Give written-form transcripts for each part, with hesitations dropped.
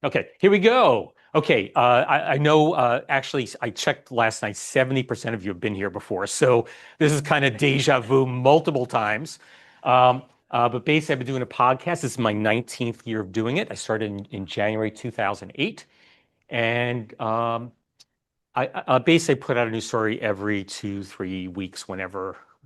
Okay, here we go. Okay, I know, actually, I checked last night, 70% of you have been here before. So this is kind of deja vu multiple times. But basically, I've been doing a podcast. This is my 19th year of doing it. I started in January 2008. And I basically put out a new story every 2, 3 weeks,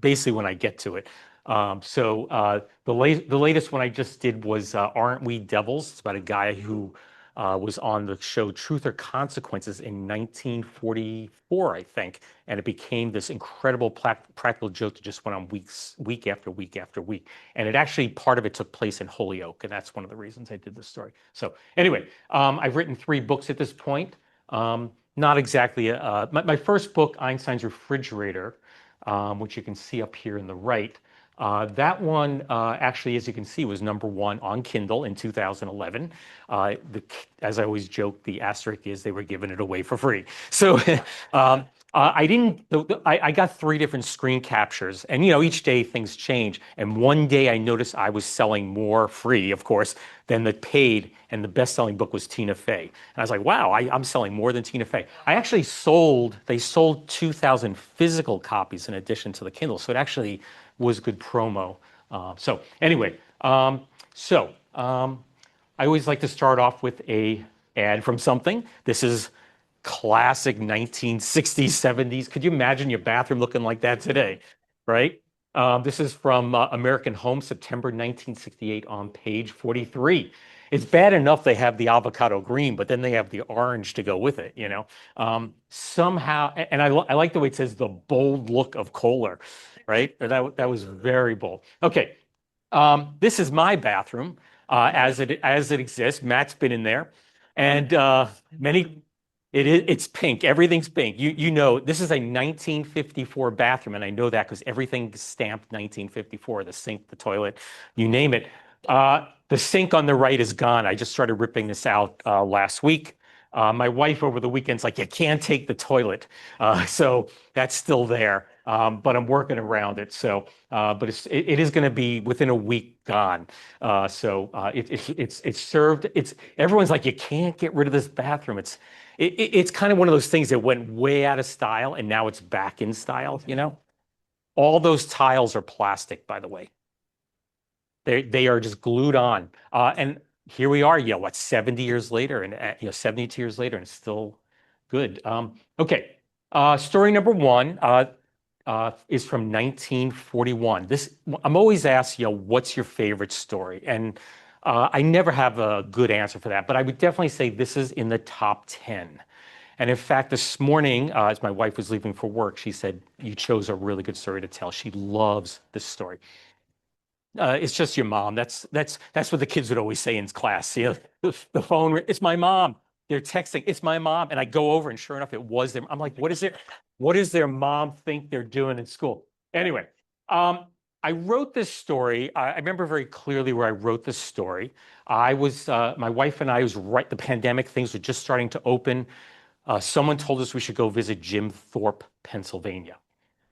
basically when I get to it. The latest one I just did was Aren't We Devils? It's about a guy who was on the show Truth or Consequences in 1944, I think, and it became this incredible practical joke that just went on week after week after week. And it actually, part of it took place in Holyoke, and that's one of the reasons I did this story. So anyway, I've written 3 books at this point. Not exactly. My first book, Einstein's Refrigerator, which you can see up here in the right, that one actually, as you can see, was #1 on Kindle in 2011. As I always joke, the asterisk is they were giving it away for free. So I didn't. I got 3 different screen captures, and each day things change. And one day I noticed I was selling more free, of course, than the paid, and the best-selling book was Tina Fey. And I was like, wow, I'm selling more than Tina Fey. They sold 2,000 physical copies in addition to the Kindle, so it actually was good promo. So anyway, I always like to start off with a ad from something. This is classic 1960s, 70s. Could you imagine your bathroom looking like that today, right? This is from American Home, September 1968, on page 43. It's bad enough they have the avocado green, but then they have the orange to go with it, Somehow, and I like the way it says the bold look of Kohler, right? That was very bold. Okay, this is my bathroom as it exists. Matt's been in there, and it's pink. Everything's pink. This is a 1954 bathroom, and I know that because everything's stamped 1954. The sink, the toilet, you name it. The sink on the right is gone. I just started ripping this out last week. My wife over the weekend's like, you can't take the toilet, so that's still there. But I'm working around it. So, but it is going to be within a week gone. It's served. Everyone's like, you can't get rid of this bathroom. It's kind of one of those things that went way out of style and now it's back in style, All those tiles are plastic, by the way. They are just glued on. And here we are, 70 years later, and 72 years later, and it's still good. Okay. Story #1 is from 1941. I'm always asked, what's your favorite story? And I never have a good answer for that, but I would definitely say this is in the top 10. And in fact, this morning, as my wife was leaving for work, she said, you chose a really good story to tell. She loves this story. It's just your mom. That's what the kids would always say in class. The phone, it's my mom. They're texting, it's my mom. And I go over, and sure enough, it was them. I'm like, what does their mom think they're doing in school? Anyway, I wrote this story. I remember very clearly where I wrote this story. My wife and I, the pandemic, things were just starting to open. Someone told us we should go visit Jim Thorpe, Pennsylvania.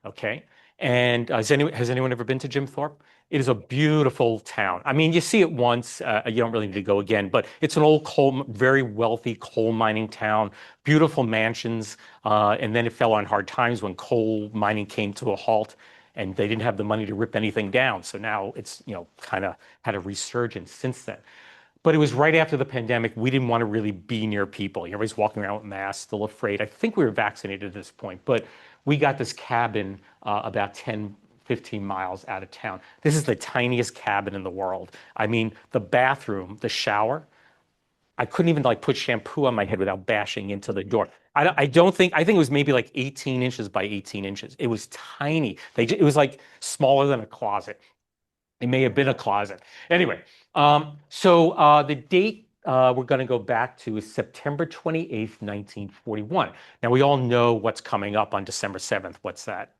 Okay. And has anyone ever been to Jim Thorpe? It is a beautiful town. I mean, you see it once, you don't really need to go again, but it's an old very wealthy coal mining town, beautiful mansions. And then it fell on hard times when coal mining came to a halt and they didn't have the money to rip anything down. So now it's, kind of had a resurgence since then. But it was right after the pandemic. We didn't want to really be near people. Everybody's walking around with masks, still afraid. I think we were vaccinated at this point, but we got this cabin about 10, 15 miles out of town. This is the tiniest cabin in the world. I mean, the bathroom, the shower, I couldn't even put shampoo on my head without bashing into the door. I think it was maybe 18 inches by 18 inches. It was tiny. It was smaller than a closet. It may have been a closet. Anyway, the date we're going to go back to is September 28th, 1941. Now, we all know what's coming up on December 7th. What's that?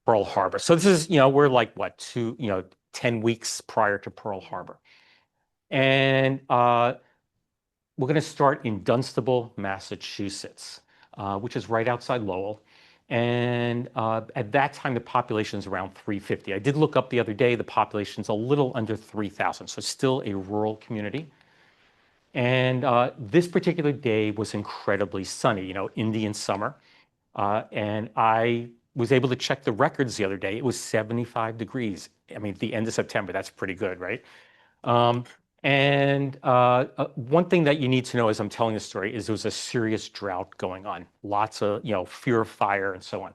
Pearl Harbor. So this is, we're 10 weeks prior to Pearl Harbor. And we're going to start in Dunstable, Massachusetts, which is right outside Lowell. And at that time, the population is around 350. I did look up the other day, the population's a little under 3,000, so still a rural community. And this particular day was incredibly sunny, Indian summer. And I was able to check the records the other day. It was 75 degrees. I mean, at the end of September, that's pretty good, right? Um, and one thing that you need to know as I'm telling the story is there was a serious drought going on, lots of, fear of fire and so on.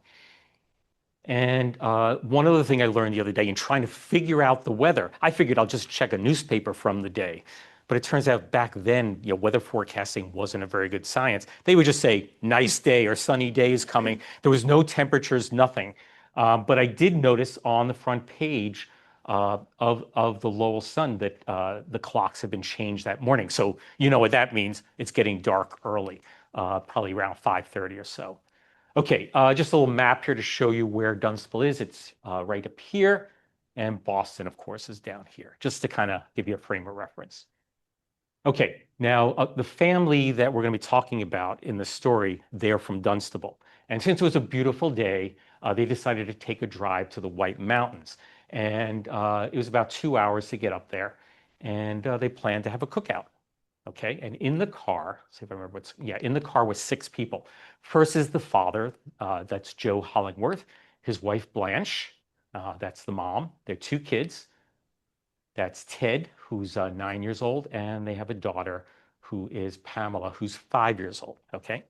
And one other thing I learned the other day in trying to figure out the weather, I figured I'll just check a newspaper from the day. But it turns out back then, weather forecasting wasn't a very good science. They would just say, nice day or sunny day is coming. There was no temperatures, nothing. But I did notice on the front page of the Lowell Sun that the clocks have been changed that morning. So you know what that means. It's getting dark early, probably around 5:30 or so. Okay, just a little map here to show you where Dunstable is. It's right up here, and Boston, of course, is down here, just to kind of give you a frame of reference. Okay, now the family that we're going to be talking about in the story, they're from Dunstable. And since it was a beautiful day, they decided to take a drive to the White Mountains. And it was about 2 hours to get up there. And they planned to have a cookout. Okay, and in the car, see if I remember in the car was 6 people. First is the father, that's Joe Hollingworth, his wife Blanche, that's the mom, their 2 kids. That's Ted, who's 9 years old, and they have a daughter who is Pamela, who's 5 years old. Okay.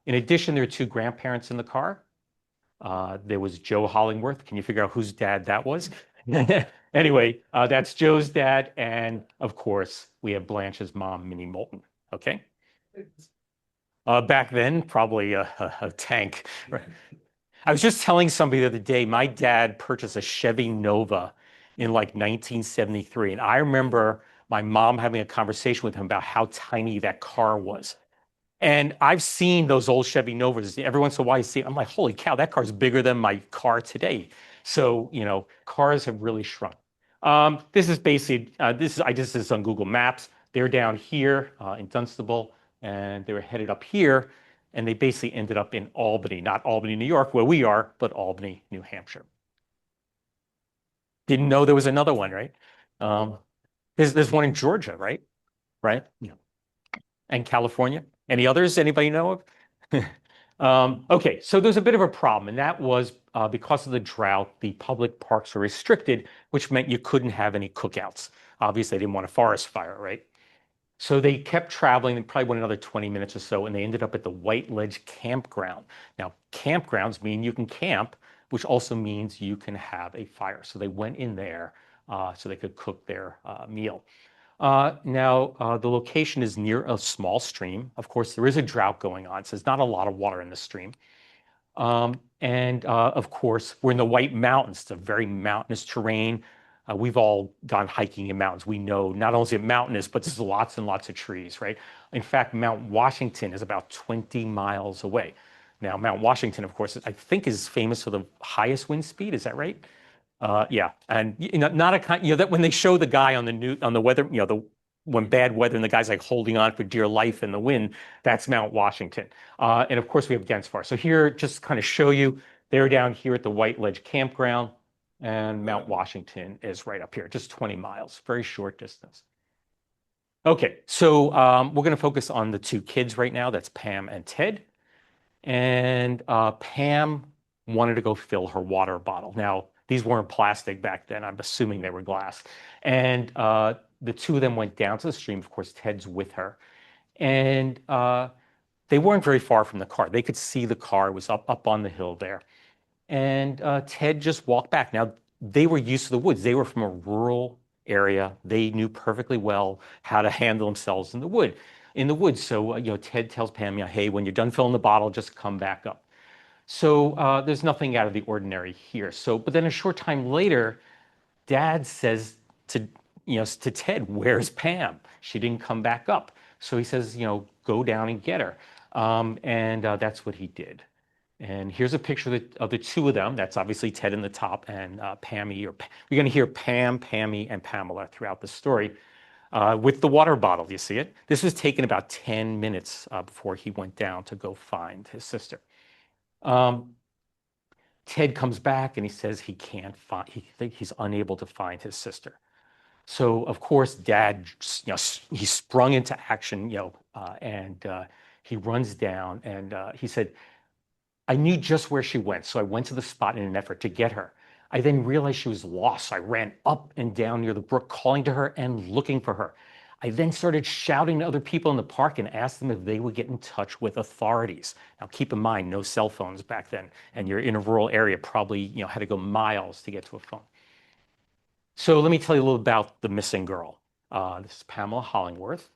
In addition, there are 2 grandparents in the car. There was Joe Hollingworth. Can you figure out whose dad that was? Anyway, that's Joe's dad, and of course, we have Blanche's mom, Minnie Moulton. Okay. Back then, probably a tank. Right. I was just telling somebody the other day, my dad purchased a Chevy Nova in like 1973. And I remember my mom having a conversation with him about how tiny that car was. And I've seen those old Chevy Novas. Every once in a while, I'm like, holy cow, that car's bigger than my car today. So, cars have really shrunk. This is basically, I just did this on Google Maps. They're down here in Dunstable, and they were headed up here. And they basically ended up in Albany, not Albany, New York, where we are, but Albany, New Hampshire. Didn't know there was another one, right? Um, there's one in Georgia, right? Right? Yeah. And California. Any others anybody know of? Okay, so there's a bit of a problem, and that was because of the drought, the public parks were restricted, which meant you couldn't have any cookouts. Obviously, they didn't want a forest fire, right? So they kept traveling, they probably went another 20 minutes or so, and they ended up at the White Ledge Campground. Now, campgrounds mean you can camp, which also means you can have a fire. So they went in there so they could cook their meal. Now, the location is near a small stream. Of course, there is a drought going on, so there's not a lot of water in the stream. And of course, we're in the White Mountains. It's a very mountainous terrain. We've all gone hiking in mountains. We know not only is it mountainous, but there's lots and lots of trees, right? In fact, Mount Washington is about 20 miles away. Now, Mount Washington, of course, I think is famous for the highest wind speed. Is that right? Yeah, and not a kind, that when they show the guy on the weather, when bad weather and the guy's like holding on for dear life in the wind, that's Mount Washington. And of course we have dense forest. So here, just kind of show you, they're down here at the White Ledge Campground, and Mount Washington is right up here, just 20 miles, very short distance. Okay, so we're going to focus on the 2 kids right now. That's Pam and Ted. And Pam wanted to go fill her water bottle. Now, these weren't plastic back then. I'm assuming they were glass. And the 2 of them went down to the stream. Of course, Ted's with her. And they weren't very far from the car. They could see the car. It was up on the hill there. And Ted just walked back. Now, they were used to the woods. They were from a rural area. They knew perfectly well how to handle themselves in the woods. So, Ted tells Pam, hey, when you're done filling the bottle, just come back up. So there's nothing out of the ordinary here. But then a short time later, Dad says to Ted, where's Pam? She didn't come back up. So he says, go down and get her. And that's what he did. And here's a picture of the 2 of them. That's obviously Ted in the top and Pammy. You're going to hear Pam, Pammy, and Pamela throughout the story with the water bottle. You see it? This was taken about 10 minutes before he went down to go find his sister. Ted comes back and he says he can't find, he's unable to find his sister. So of course, Dad, he sprung into action, and he runs down and he said, I knew just where she went, so I went to the spot in an effort to get her. I then realized she was lost. So I ran up and down near the brook, calling to her and looking for her. I then started shouting to other people in the park and asked them if they would get in touch with authorities. Now, keep in mind, no cell phones back then, and you're in a rural area, probably had to go miles to get to a phone. So let me tell you a little about the missing girl. This is Pamela Hollingworth.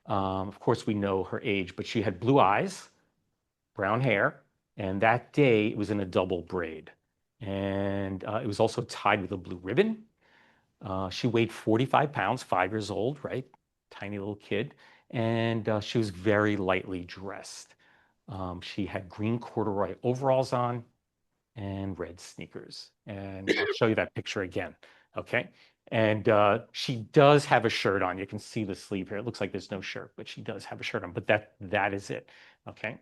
Of course, we know her age, but she had blue eyes, brown hair, and that day it was in a double braid. And it was also tied with a blue ribbon. She weighed 45 pounds, 5 years old, right? Tiny little kid. And she was very lightly dressed. She had green corduroy overalls on and red sneakers. And I'll show you that picture again, okay? And she does have a shirt on. You can see the sleeve here. It looks like there's no shirt, but she does have a shirt on. But that is it, okay?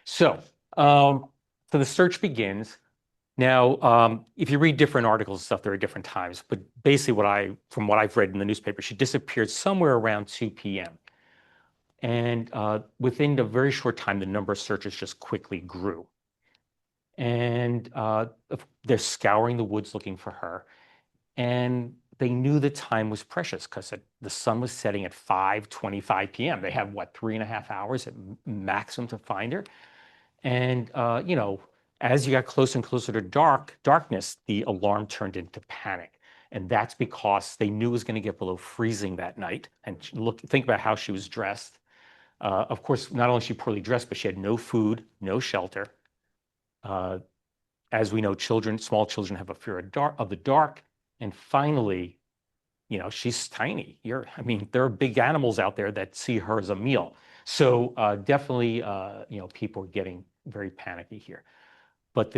So, so the search begins. Now, if you read different articles and stuff, there are different times. But basically, from what I've read in the newspaper, she disappeared somewhere around 2 p.m. And within a very short time, the number of searches just quickly grew. And they're scouring the woods looking for her. And they knew the time was precious because the sun was setting at 5:25 p.m. They have, what, 3.5 hours at maximum to find her. And, as you got closer and closer to darkness, the alarm turned into panic. And that's because they knew it was going to get below freezing that night. And think about how she was dressed. Of course, not only was she poorly dressed, but she had no food, no shelter. As we know, small children have a fear of the dark. And finally, she's tiny. There are big animals out there that see her as a meal. So definitely, people are getting very panicky here. But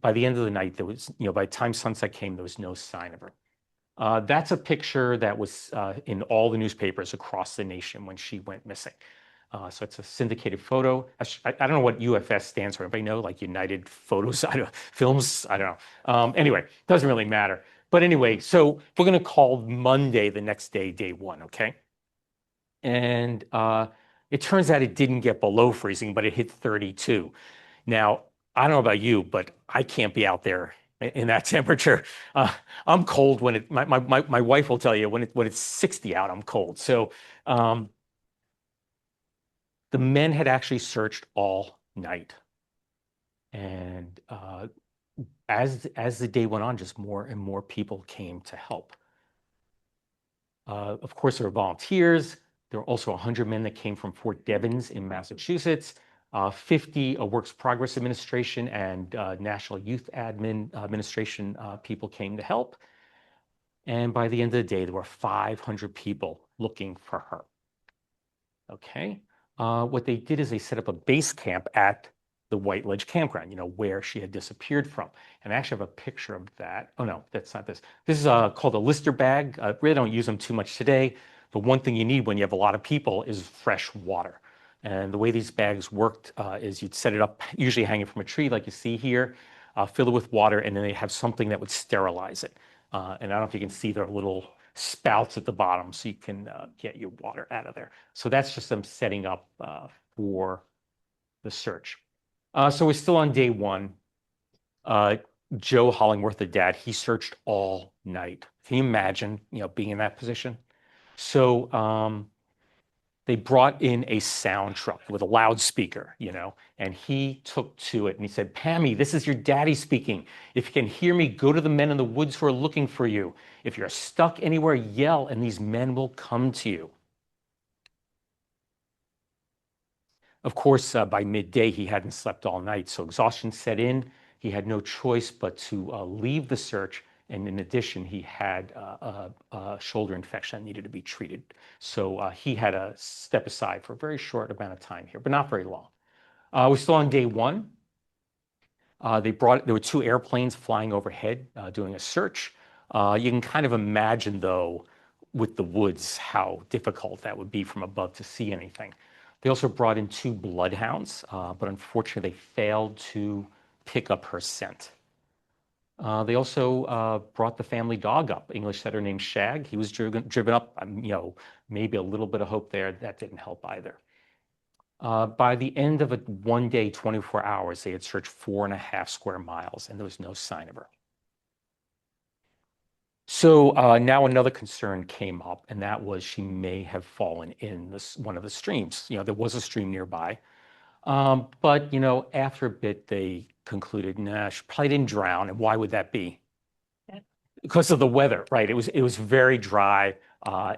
by the end of the night, there was, by the time sunset came, there was no sign of her. That's a picture that was in all the newspapers across the nation when she went missing. So it's a syndicated photo. I don't know what UFS stands for. Anybody know? Like United Photos, Films? I don't know. Anyway, doesn't really matter. But anyway, so we're going to call Monday the next day, day one, okay? And it turns out it didn't get below freezing, but it hit 32. Now, I don't know about you, but I can't be out there in that temperature. I'm cold when my wife will tell you when it's 60 out, I'm cold. So the men had actually searched all night. And as the day went on, just more and more people came to help. Of course, there were volunteers. There were also 100 men that came from Fort Devens in Massachusetts, 50 Works Progress Administration and National Youth Administration people came to help. And by the end of the day, there were 500 people looking for her. Okay. What they did is they set up a base camp at the White Ledge Campground, where she had disappeared from. And I actually have a picture of that. Oh, no, that's not this. This is called a Lister bag. Really don't use them too much today. But one thing you need when you have a lot of people is fresh water. And the way these bags worked is you'd set it up, usually hanging from a tree like you see here, fill it with water, and then they have something that would sterilize it. And I don't know if you can see their little spouts at the bottom so you can get your water out of there. So that's just them setting up for the search. So we're still on day one. Joe Hollingworth, the dad, he searched all night. Can you imagine, being in that position? So they brought in a sound truck with a loudspeaker, and he took to it and he said, Pammy, this is your daddy speaking. If you can hear me, go to the men in the woods who are looking for you. If you're stuck anywhere, yell, and these men will come to you. Of course, by midday, he hadn't slept all night, so exhaustion set in. He had no choice but to leave the search. And in addition, he had a shoulder infection that needed to be treated. So he had to step aside for a very short amount of time here, but not very long. We're still on day one. There were 2 airplanes flying overhead doing a search. You can kind of imagine, though, with the woods, how difficult that would be from above to see anything. They also brought in 2 bloodhounds, but unfortunately, they failed to pick up her scent. They also brought the family dog up, English setter named Shag. He was driven up, maybe a little bit of hope there. That didn't help either. By the end of a 1 day, 24 hours, they had searched 4.5 square miles, and there was no sign of her. So now another concern came up, and that was she may have fallen in one of the streams. There was a stream nearby. But, after a bit, they concluded, nah, she probably didn't drown. And why would that be? Because of the weather, right? It was very dry,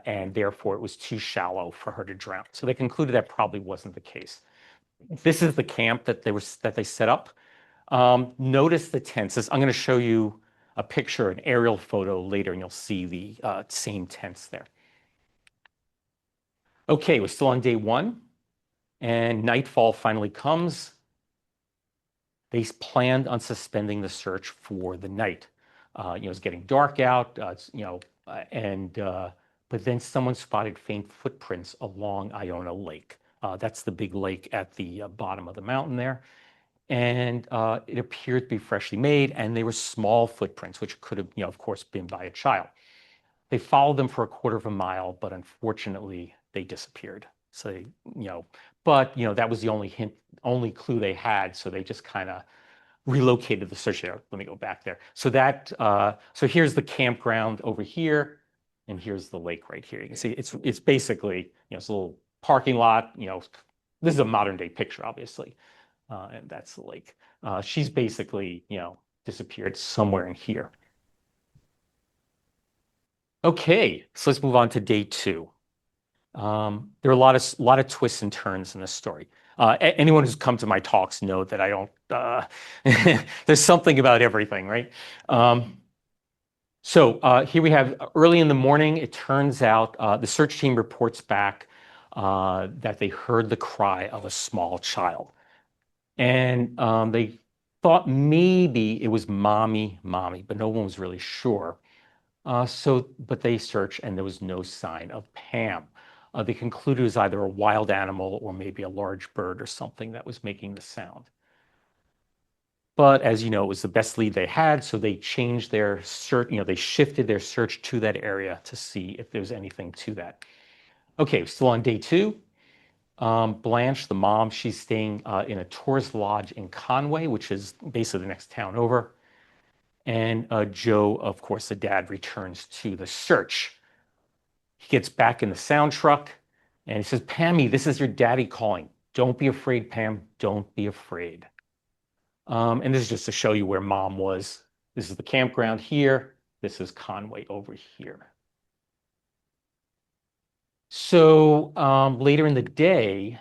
and therefore it was too shallow for her to drown. So they concluded that probably wasn't the case. This is the camp that they set up. Notice the tents. I'm going to show you a picture, an aerial photo later, and you'll see the same tents there. Okay, we're still on day 1, and nightfall finally comes. They planned on suspending the search for the night. It's getting dark out, but then someone spotted faint footprints along Iona Lake. That's the big lake at the bottom of the mountain there. And it appeared to be freshly made, and they were small footprints, which could have, of course, been by a child. They followed them for a quarter of a mile, but unfortunately, they disappeared. So that was the only clue they had. So they just kind of relocated the search area. Let me go back there. So here's the campground over here, and here's the lake right here. You can see it's basically, it's a little parking lot. This is a modern day picture, obviously, and that's the lake. She's basically, disappeared somewhere in here. Okay, so let's move on to day 2. There are a lot of twists and turns in this story. Anyone who's come to my talks know that I don't. There's something about everything, right? So here we have early in the morning. It turns out the search team reports back that they heard the cry of a small child, and they thought maybe it was mommy, but no one was really sure. But they searched, and there was no sign of Pam. They concluded it was either a wild animal or maybe a large bird or something that was making the sound. But as you know, it was the best lead they had, so they changed their search, they shifted their search to that area to see if there's anything to that. Okay, still on day 2. Blanche, the mom, she's staying in a tourist lodge in Conway, which is basically the next town over. And Joe, of course, the dad, returns to the search. He gets back in the sound truck and he says, Pammy, this is your daddy calling. Don't be afraid, Pam. Don't be afraid. And this is just to show you where mom was. This is the campground here. This is Conway over here. So later in the day,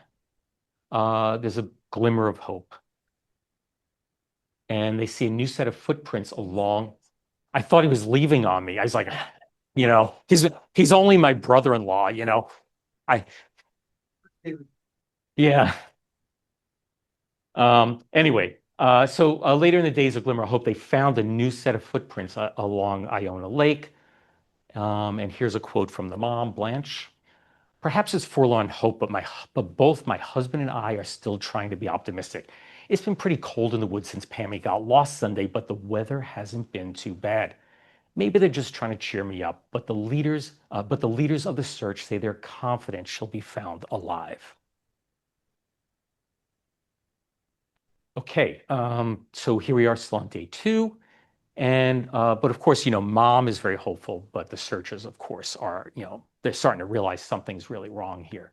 there's a glimmer of hope. And they see a new set of footprints along. I thought he was leaving on me. I was like, he's only my brother-in-law, yeah. Anyway, so later in the days of Glimmer of Hope, they found a new set of footprints along Iona Lake. And here's a quote from the mom, Blanche. Perhaps it's forlorn hope, but both my husband and I are still trying to be optimistic. It's been pretty cold in the woods since Pammy got lost Sunday, but the weather hasn't been too bad. Maybe they're just trying to cheer me up, but the leaders of the search say they're confident she'll be found alive. Okay, so here we are still on day 2. And but of course, mom is very hopeful, but the searchers, of course, are, they're starting to realize something's really wrong here.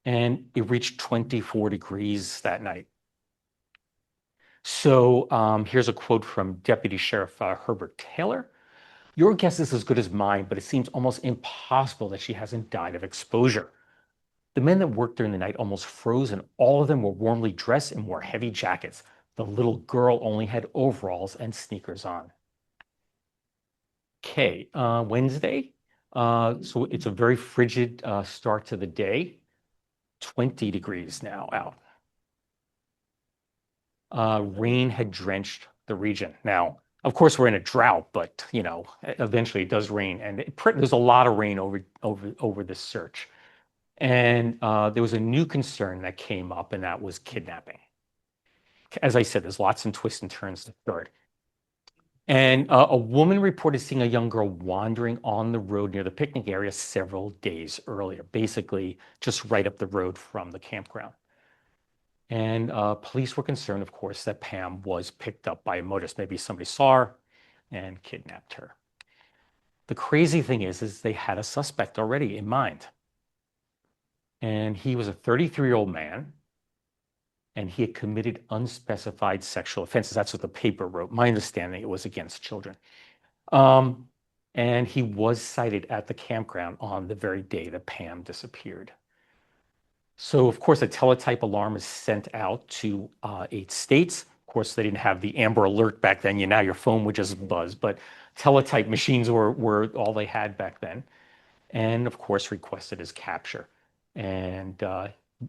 And it reached 24 degrees that night. So here's a quote from Deputy Sheriff Herbert Taylor. Your guess is as good as mine, but it seems almost impossible that she hasn't died of exposure. The men that worked during the night almost froze, and all of them were warmly dressed and wore heavy jackets. The little girl only had overalls and sneakers on. Okay, Wednesday. So it's a very frigid start to the day. 20 degrees now out. Rain had drenched the region. Now, of course, we're in a drought, but eventually it does rain, and there's a lot of rain over this search. And there was a new concern that came up, and that was kidnapping. As I said, there's lots of twists and turns to start. And a woman reported seeing a young girl wandering on the road near the picnic area several days earlier, basically just right up the road from the campground. And police were concerned, of course, that Pam was picked up by a motorist. Maybe somebody saw her and kidnapped her. The crazy thing is they had a suspect already in mind. And he was a 33-year-old man, and he had committed unspecified sexual offenses. That's what the paper wrote. My understanding, it was against children. Um, and he was cited at the campground on the very day that Pam disappeared. So, of course, a teletype alarm is sent out to 8 states. Of course, they didn't have the Amber Alert back then. Now your phone would just buzz, but teletype machines were all they had back then. And of course, requested his capture. And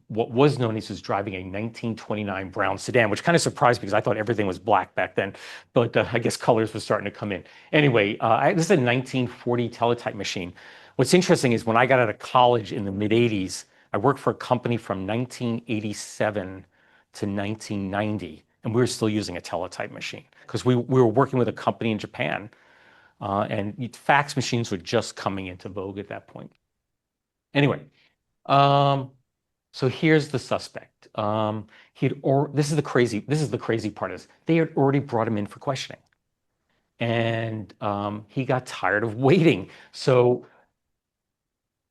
what was known as driving a 1929 brown sedan, which kind of surprised me because I thought everything was black back then, but I guess colors were starting to come in. Anyway, this is a 1940 teletype machine. What's interesting is when I got out of college in the mid 80s, I worked for a company from 1987 to 1990, and we were still using a teletype machine because we were working with a company in Japan, and fax machines were just coming into vogue at that point. Anyway, so here's the suspect. This is the crazy part is they had already brought him in for questioning, and he got tired of waiting. So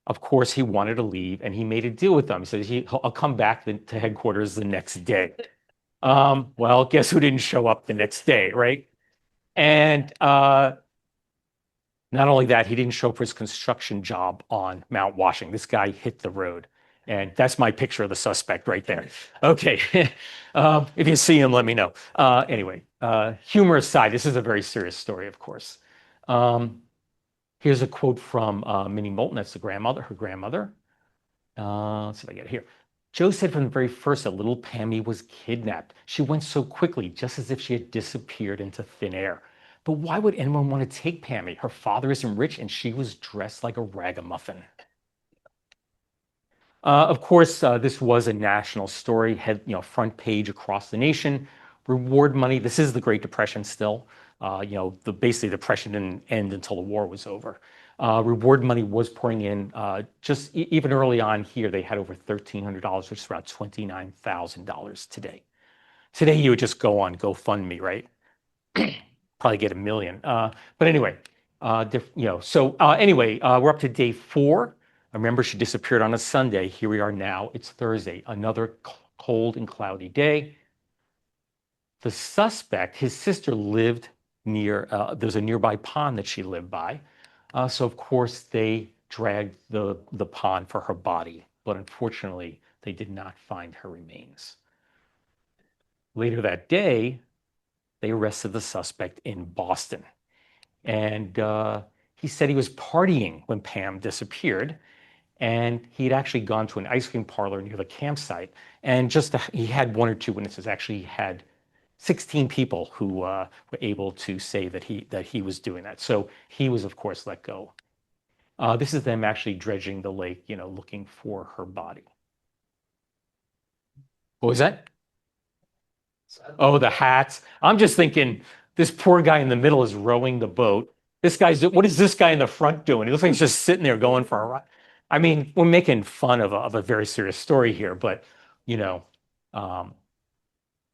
of course he wanted to leave, and he made a deal with them. He said, "I'll come back to headquarters the next day." Well, guess who didn't show up the next day, right? And not only that, he didn't show up for his construction job on Mount Washington. This guy hit the road. And that's my picture of the suspect right there. Okay. If you see him, let me know. Anyway, humor aside, this is a very serious story, of course. Here's a quote from Minnie Moulton. That's her grandmother. Let's see if I get it here. Joe said from the very first that little Pammy was kidnapped. She went so quickly, just as if she had disappeared into thin air. But why would anyone want to take Pammy? Her father isn't rich, and she was dressed like a ragamuffin. Of course, this was a national story, front page across the nation. Reward money. This is the Great Depression still. Basically, the Depression didn't end until the war was over. Reward money was pouring in. Even early on here, they had over $1,300, which is around $29,000 today. Today, you would just go on GoFundMe, right? Probably get $1 million. But anyway, we're up to day 4. Remember, she disappeared on a Sunday. Here we are now. It's Thursday, another cold and cloudy day. The suspect, his sister lived near, there's a nearby pond that she lived by. So, of course, they dragged the pond for her body. But unfortunately, they did not find her remains. Later that day, they arrested the suspect in Boston. And he said he was partying when Pam disappeared. And he'd actually gone to an ice cream parlor near the campsite. And he had 1 or 2 witnesses. Actually, he had 16 people who were able to say that he was doing that. So he was, of course, let go. This is them actually dredging the lake, looking for her body. What was that? Oh, the hats. I'm just thinking this poor guy in the middle is rowing the boat. What is this guy in the front doing? He looks like he's just sitting there going for a ride. I mean, we're making fun of a very serious story here, but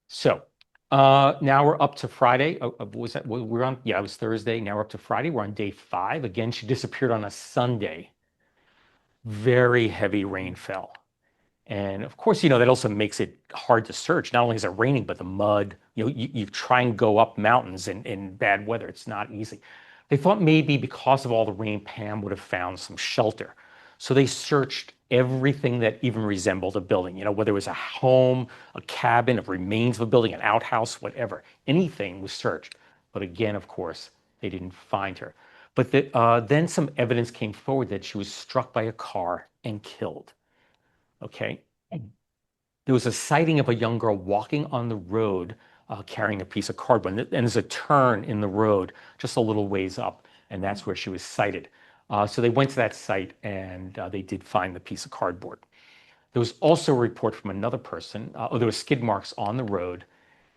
so now we're up to Friday. Was that we're on? Yeah, it was Thursday. Now we're up to Friday. We're on day 5. Again, she disappeared on a Sunday. Very heavy rain fell. And of course, that also makes it hard to search. Not only is it raining, but the mud, you try and go up mountains in bad weather. It's not easy. They thought maybe because of all the rain, Pam would have found some shelter. So they searched everything that even resembled a building, whether it was a home, a cabin, of remains of a building, an outhouse, whatever. Anything was searched. But again, of course, they didn't find her. But then some evidence came forward that she was struck by a car and killed. Okay. There was a sighting of a young girl walking on the road carrying a piece of cardboard. And there's a turn in the road just a little ways up, and that's where she was sighted. So they went to that site, and they did find the piece of cardboard. There was also a report from another person. There were skid marks on the road,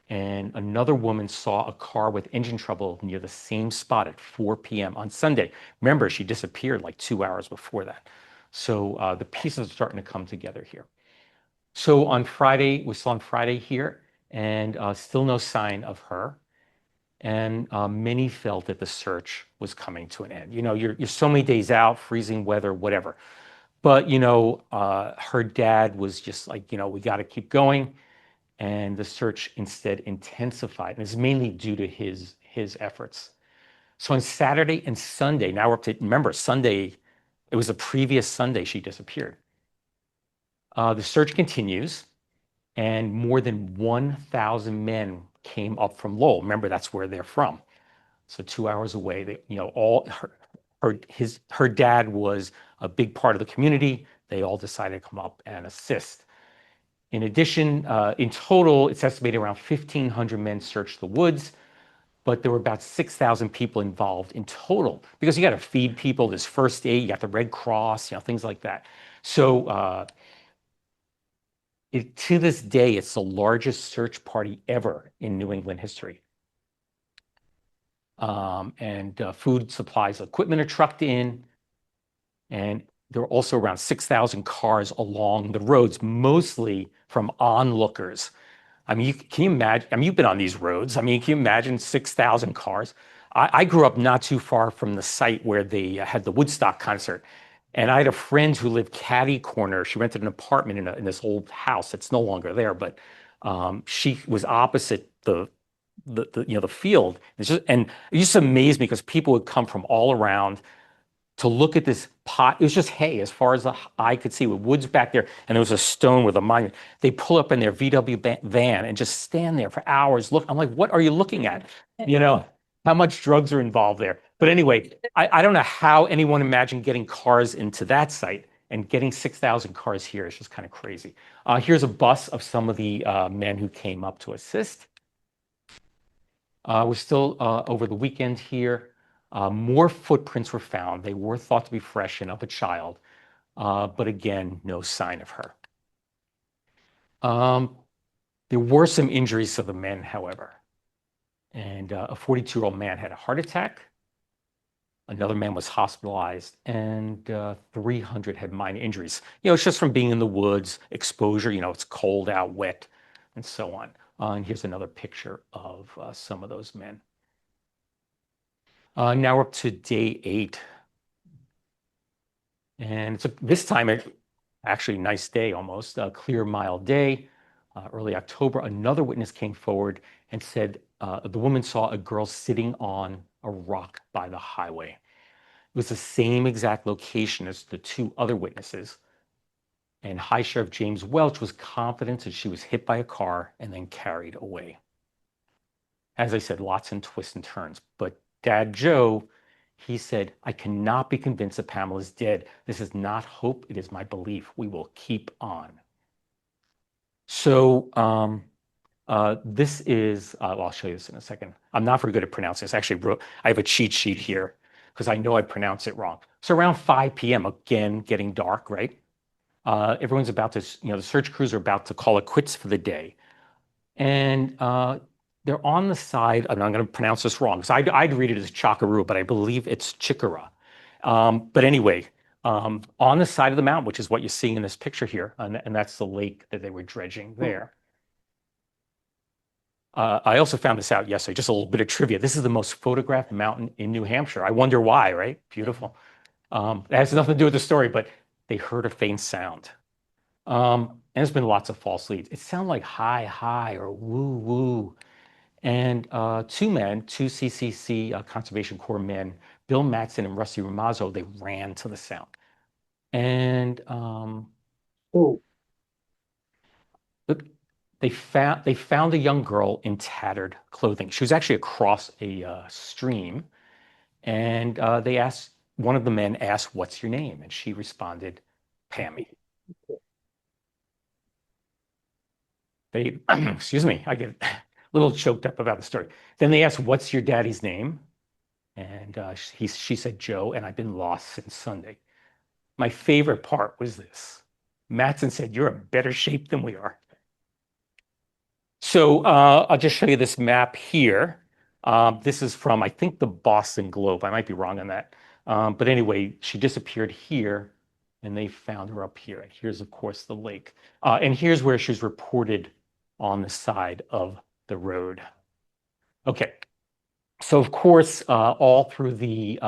And another woman saw a car with engine trouble near the same spot at 4 p.m. on Sunday. Remember, she disappeared like 2 hours before that. So the pieces are starting to come together here. So on Friday, we're still on Friday here, and still no sign of her. And many felt that the search was coming to an end. You know, you're so many days out, freezing weather, whatever. But, her dad was just like, we got to keep going. And the search instead intensified. And it's mainly due to his efforts. So on Saturday and Sunday, now we're up to, remember, Sunday, it was the previous Sunday she disappeared. The search continues, and more than 1,000 men came up from Lowell. Remember, that's where they're from. So 2 hours away, all her dad was a big part of the community. They all decided to come up and assist. In addition, in total, it's estimated around 1,500 men searched the woods, but there were about 6,000 people involved in total because you got to feed people. There's first aid, you got the Red Cross, things like that. So to this day, it's the largest search party ever in New England history. And food supplies, equipment are trucked in, and there are also around 6,000 cars along the roads, mostly from onlookers. I mean, can you imagine? I mean, you've been on these roads. I mean, can you imagine 6,000 cars? I grew up not too far from the site where they had the Woodstock concert. And I had a friend who lived catty corner. She rented an apartment in this old house that's no longer there, but she was opposite the field. And it just amazed me because people would come from all around to look at this pot. It was just hay as far as the eye could see with woods back there. And there was a stone with a monument. They pull up in their VW van and just stand there for hours. Look, I'm like, what are you looking at? How much drugs are involved there? But anyway, I don't know how anyone imagined getting cars into that site, and getting 6,000 cars here is just kind of crazy. Here's a bus of some of the men who came up to assist. We're still over the weekend here. More footprints were found. They were thought to be fresh and of a child, but again, no sign of her. There were some injuries to the men, however. And a 42-year-old man had a heart attack. Another man was hospitalized, and 300 had minor injuries. It's just from being in the woods, exposure, it's cold out, wet, and so on. And here's another picture of some of those men. Now we're up to day 8. And this time, actually nice day almost, a clear, mild day, early October. Another witness came forward and said the woman saw a girl sitting on a rock by the highway. It was the same exact location as the 2 other witnesses. And High Sheriff James Welch was confident that she was hit by a car and then carried away. As I said, lots and twists and turns. But Dad Joe, he said, I cannot be convinced that Pamela's dead. This is not hope. It is my belief. We will keep on. So this is, I'll show you this in a second. I'm not very good at pronouncing this. Actually, I have a cheat sheet here because I know I pronounce it wrong. So around 5 p.m., again, getting dark, right? Everyone's about to, the search crews are about to call it quits for the day. And they're on the side, and I'm going to pronounce this wrong, because I'd read it as Chakaroo, but I believe it's Chikara. But anyway, on the side of the mountain, which is what you're seeing in this picture here, and that's the lake that they were dredging there. I also found this out yesterday, just a little bit of trivia. This is the most photographed mountain in New Hampshire. I wonder why, right? Beautiful. It has nothing to do with the story, but they heard a faint sound. And there's been lots of false leads. It sounded like hi, hi, or woo, woo. And 2 men, 2 CCC Conservation Corps men, Bill Matson and Rusty Ramazzo, they ran to the sound. And they found a young girl in tattered clothing. She was actually across a stream. And one of the men asked, what's your name? And she responded, Pammy. Excuse me, I get a little choked up about the story. Then they asked, what's your daddy's name? And she said, Joe, and I've been lost since Sunday. My favorite part was this. Matson said, you're in better shape than we are. So I'll just show you this map here. This is from, I think, the Boston Globe. I might be wrong on that. But anyway, she disappeared here and they found her up here. And here's, of course, the lake. And here's where she's reported on the side of the road. Okay. So, of course, all through the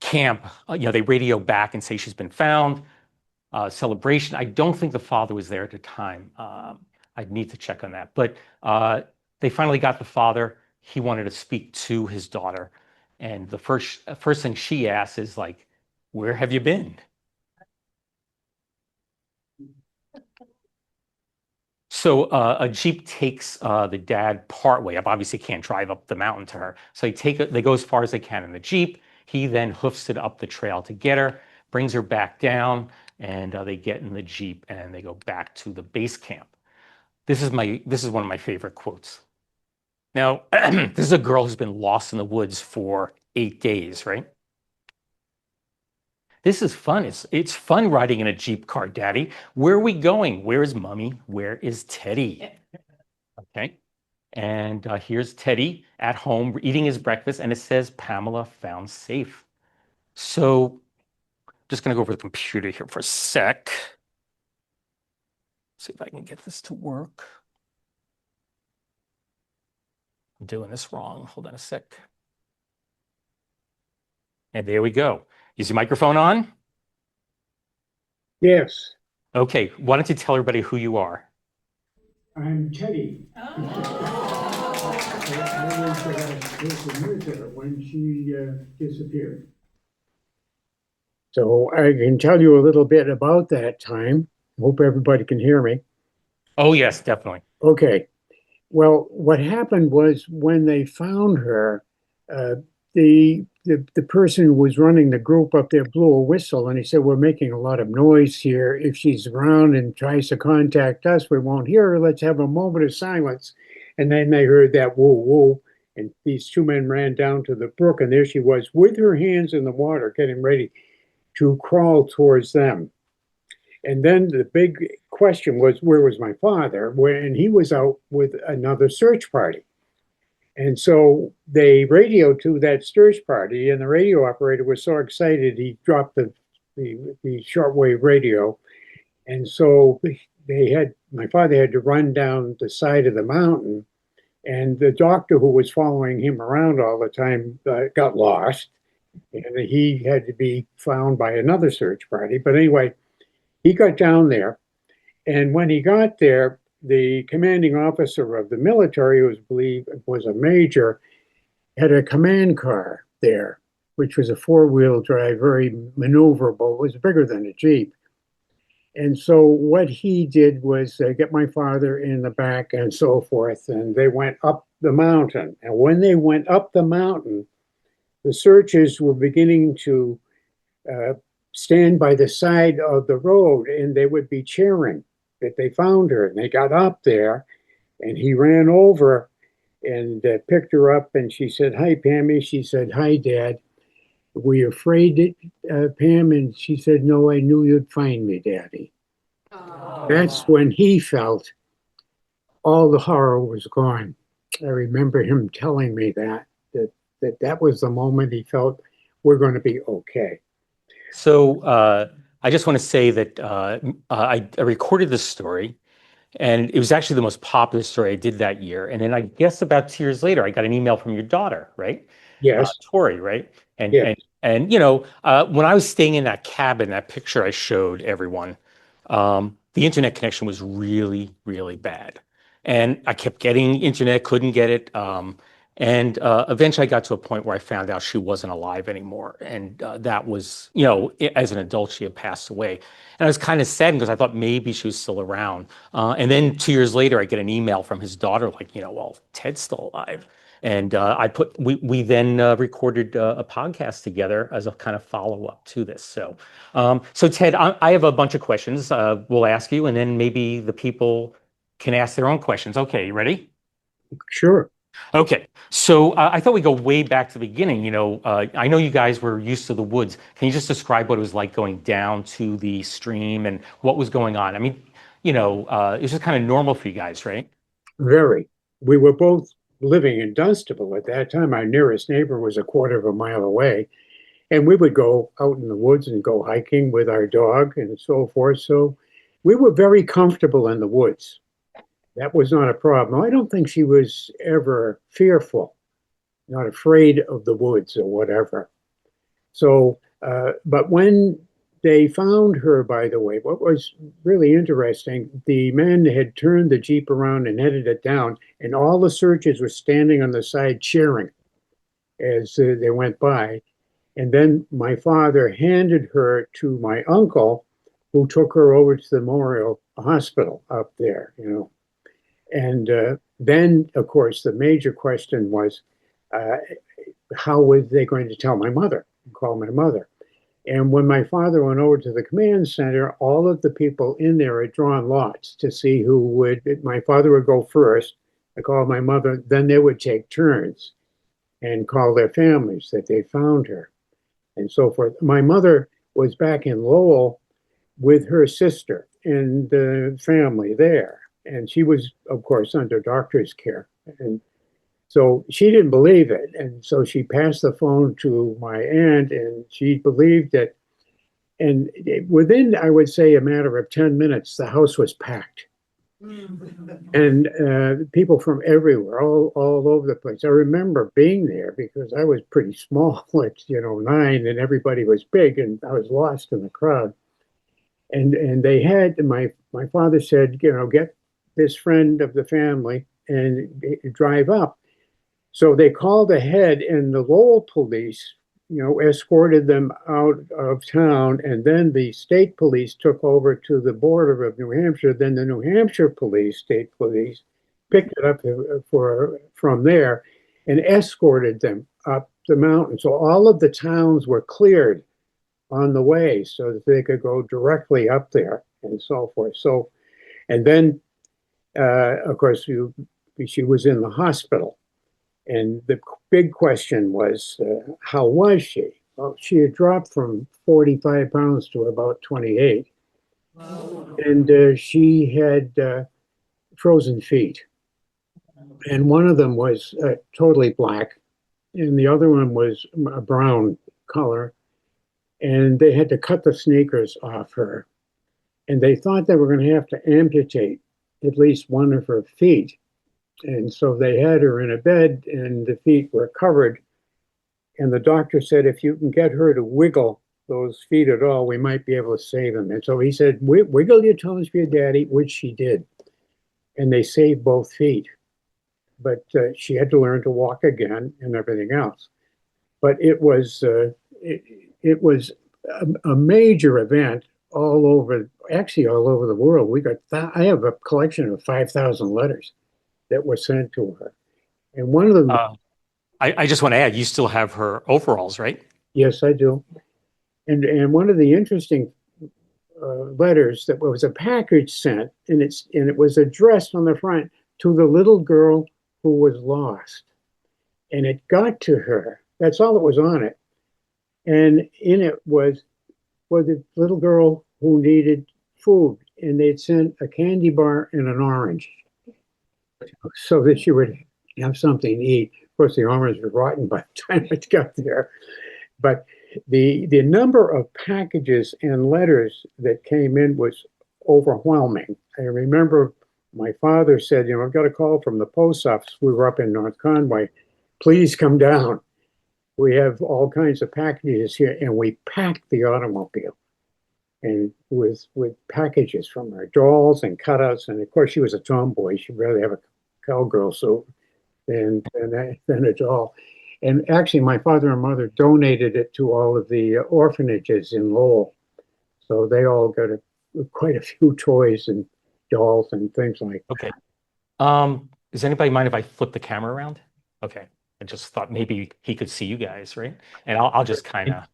camp, they radio back and say she's been found. Celebration. I don't think the father was there at the time. I'd need to check on that. But they finally got the father. He wanted to speak to his daughter. And the first thing she asks is like, where have you been? So a Jeep takes the dad part way up. Obviously, can't drive up the mountain to her. So they go as far as they can in the Jeep. He then hoofs it up the trail to get her, brings her back down, and they get in the Jeep and they go back to the base camp. This is one of my favorite quotes. Now, this is a girl who's been lost in the woods for 8 days, right? This is fun. It's fun riding in a Jeep car, Daddy. Where are we going? Where is Mommy? Where is Teddy? Okay. And here's Teddy at home eating his breakfast, and it says Pamela found safe. So just going to go over the computer here for a sec. See if I can get this to work. I'm doing this wrong. Hold on a sec. And there we go. Is your microphone on? Yes, Okay. Why don't you tell everybody who you are? I'm Teddy. I was the last person with her when she disappeared. So I can tell you a little bit about that time. Hope everybody can hear me. Oh, yes, definitely. Okay. Well, what happened was when they found her, uh, the person who was running the group up there blew a whistle and he said, "We're making a lot of noise here. If she's around and tries to contact us, we won't hear her. Let's have a moment of silence." And then they heard that whoa, whoa. And these two men ran down to the brook, and there she was with her hands in the water, getting ready to crawl towards them. And then the big question was, where was my father? When he was out with another search party. And so they radioed to that search party, and the radio operator was so excited he dropped the shortwave radio. And so my father had to run down the side of the mountain, and the doctor who was following him around all the time got lost, and he had to be found by another search party. But anyway, he got down there, and when he got there, the commanding officer of the military, who was believed was a major, had a command car there, which was a four-wheel drive, very maneuverable. It was bigger than a Jeep. And so what he did was get my father in the back and so forth, and they went up the mountain. And when they went up the mountain, the searchers were beginning to stand by the side of the road, and they would be cheering that they found her. And they got up there, and he ran over and picked her up, and she said, "Hi, Pammy." She said, "Hi, Dad. Were you afraid, Pam?" And she said, "No, I knew you'd find me, Daddy." Oh. That's when he felt all the horror was gone. I remember him telling me that was the moment he felt we're going to be okay. So I just want to say that I recorded this story, and it was actually the most popular story I did that year. And then I guess about 2 years later, I got an email from your daughter, right? Yes. Tori, right? And Yes. when I was staying in that cabin, that picture I showed everyone, the internet connection was really, really bad. And I kept getting internet, couldn't get it. And eventually I got to a point where I found out she wasn't alive anymore. And that was, as an adult, she had passed away. And I was kind of saddened because I thought maybe she was still around. And then 2 years later, I get an email from his daughter, like, well, Ted's still alive. And we then recorded a podcast together as a kind of follow up to this. So Ted, I have a bunch of questions we'll ask you, and then maybe the people can ask their own questions. Okay, you ready? Sure. Okay, so I thought we'd go way back to the beginning. I know you guys were used to the woods. Can you just describe what it was like going down to the stream and what was going on? I mean, it was just kind of normal for you guys, right? Very. We were both living in Dunstable at that time. Our nearest neighbor was a quarter of a mile away. And we would go out in the woods and go hiking with our dog and so forth. So we were very comfortable in the woods. That was not a problem. I don't think she was ever fearful, not afraid of the woods or whatever. So, but when they found her, by the way, what was really interesting, the men had turned the Jeep around and headed it down, and all the searchers were standing on the side cheering as they went by. And then my father handed her to my uncle, who took her over to the Memorial Hospital up there, you know. And then, of course, the major question was, uh, how were they going to tell my mother, call my mother? And when my father went over to the command center, all of the people in there had drawn lots to see who would, my father would go first, I called my mother, then they would take turns and call their families that they found her and so forth. My mother was back in Lowell with her sister and the family there. And she was, of course, under doctor's care. And so she didn't believe it. And so she passed the phone to my aunt, and she believed it. And within, I would say, a matter of 10 minutes, the house was packed. And people from everywhere, all over the place. I remember being there because I was pretty small, like, 9, and everybody was big, and I was lost in the crowd. And they had, my father said, get this friend of the family and drive up. So they called ahead, and the Lowell police, escorted them out of town. And then the state police took over to the border of New Hampshire. Then the New Hampshire police, state police, picked it up from there and escorted them up the mountain. So all of the towns were cleared on the way so that they could go directly up there and so forth. So, and then, of course, she was in the hospital. And the big question was, how was she? Well, she had dropped from 45 pounds to about 28. And she had frozen feet. And one of them was totally black, and the other one was a brown color. And they had to cut the sneakers off her. And they thought they were going to have to amputate at least one of her feet. And so they had her in a bed, and the feet were covered. And the doctor said, if you can get her to wiggle those feet at all, we might be able to save them. And so he said, wiggle your toes for your daddy, which she did. And they saved both feet. But she had to learn to walk again and everything else. But it was a major event all over, actually all over the world. I have a collection of 5,000 letters that were sent to her. And one of them, I just want to add, you still have her overalls, right? yes, I do. And one of the interesting letters, that was a package sent, and it was addressed on the front to the little girl who was lost. And it got to her. That's all that was on it. And in it was the little girl who needed food, and they'd sent a candy bar and an orange so that she would have something to eat. Of course, the orange was rotten by the time it got there. But the number of packages and letters that came in was overwhelming. I remember my father said, I've got a call from the post office. We were up in North Conway. Please come down. We have all kinds of packages here. And we packed the automobile and with packages from her, dolls and cutouts. And of course, she was a tomboy. She'd rather have a cowgirl suit than a doll. And actually, my father and mother donated it to all of the orphanages in Lowell. So they all got quite a few toys and dolls and things like that. Okay. Does anybody mind if I flip the camera around? Okay. I just thought maybe he could see you guys, right? And I'll just kind of,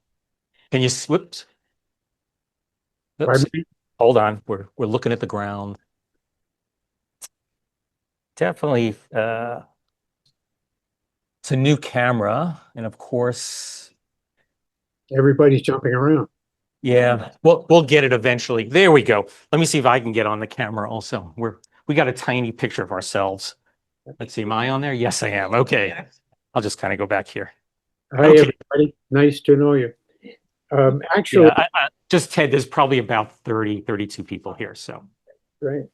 can you whoops? Oops. Hold on. We're looking at the ground. Definitely, it's a new camera, and of course, Everybody's jumping around. yeah, we'll get it eventually. There we go. Let me see if I can get on the camera also. we got a tiny picture of ourselves. Let's see, am I on there? Yes, I am. Okay. I'll just kind of go back here. Hi, Okay. everybody. Nice to know you. Actually, Yeah, just Ted, there's probably about 30, 32 people here. So, right.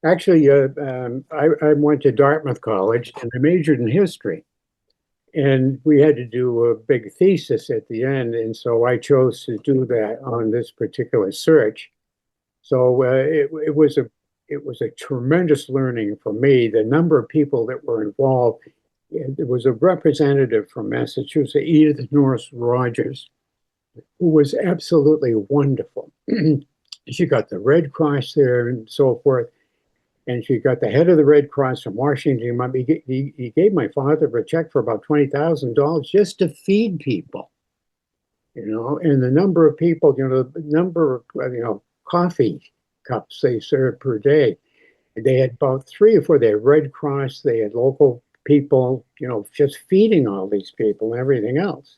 Actually, I went to Dartmouth College and I majored in history. And we had to do a big thesis at the end. And so I chose to do that on this particular search. So it was a tremendous learning for me. The number of people that were involved. There was a representative from Massachusetts, Edith Norris Rogers, who was absolutely wonderful. She got the Red Cross there and so forth. And she got the head of the Red Cross from Washington. He gave my father a check for about $20,000 just to feed people, and the number of people, the number of, coffee cups they served per day. They had about 3 or 4. They had Red Cross, they had local people, just feeding all these people and everything else.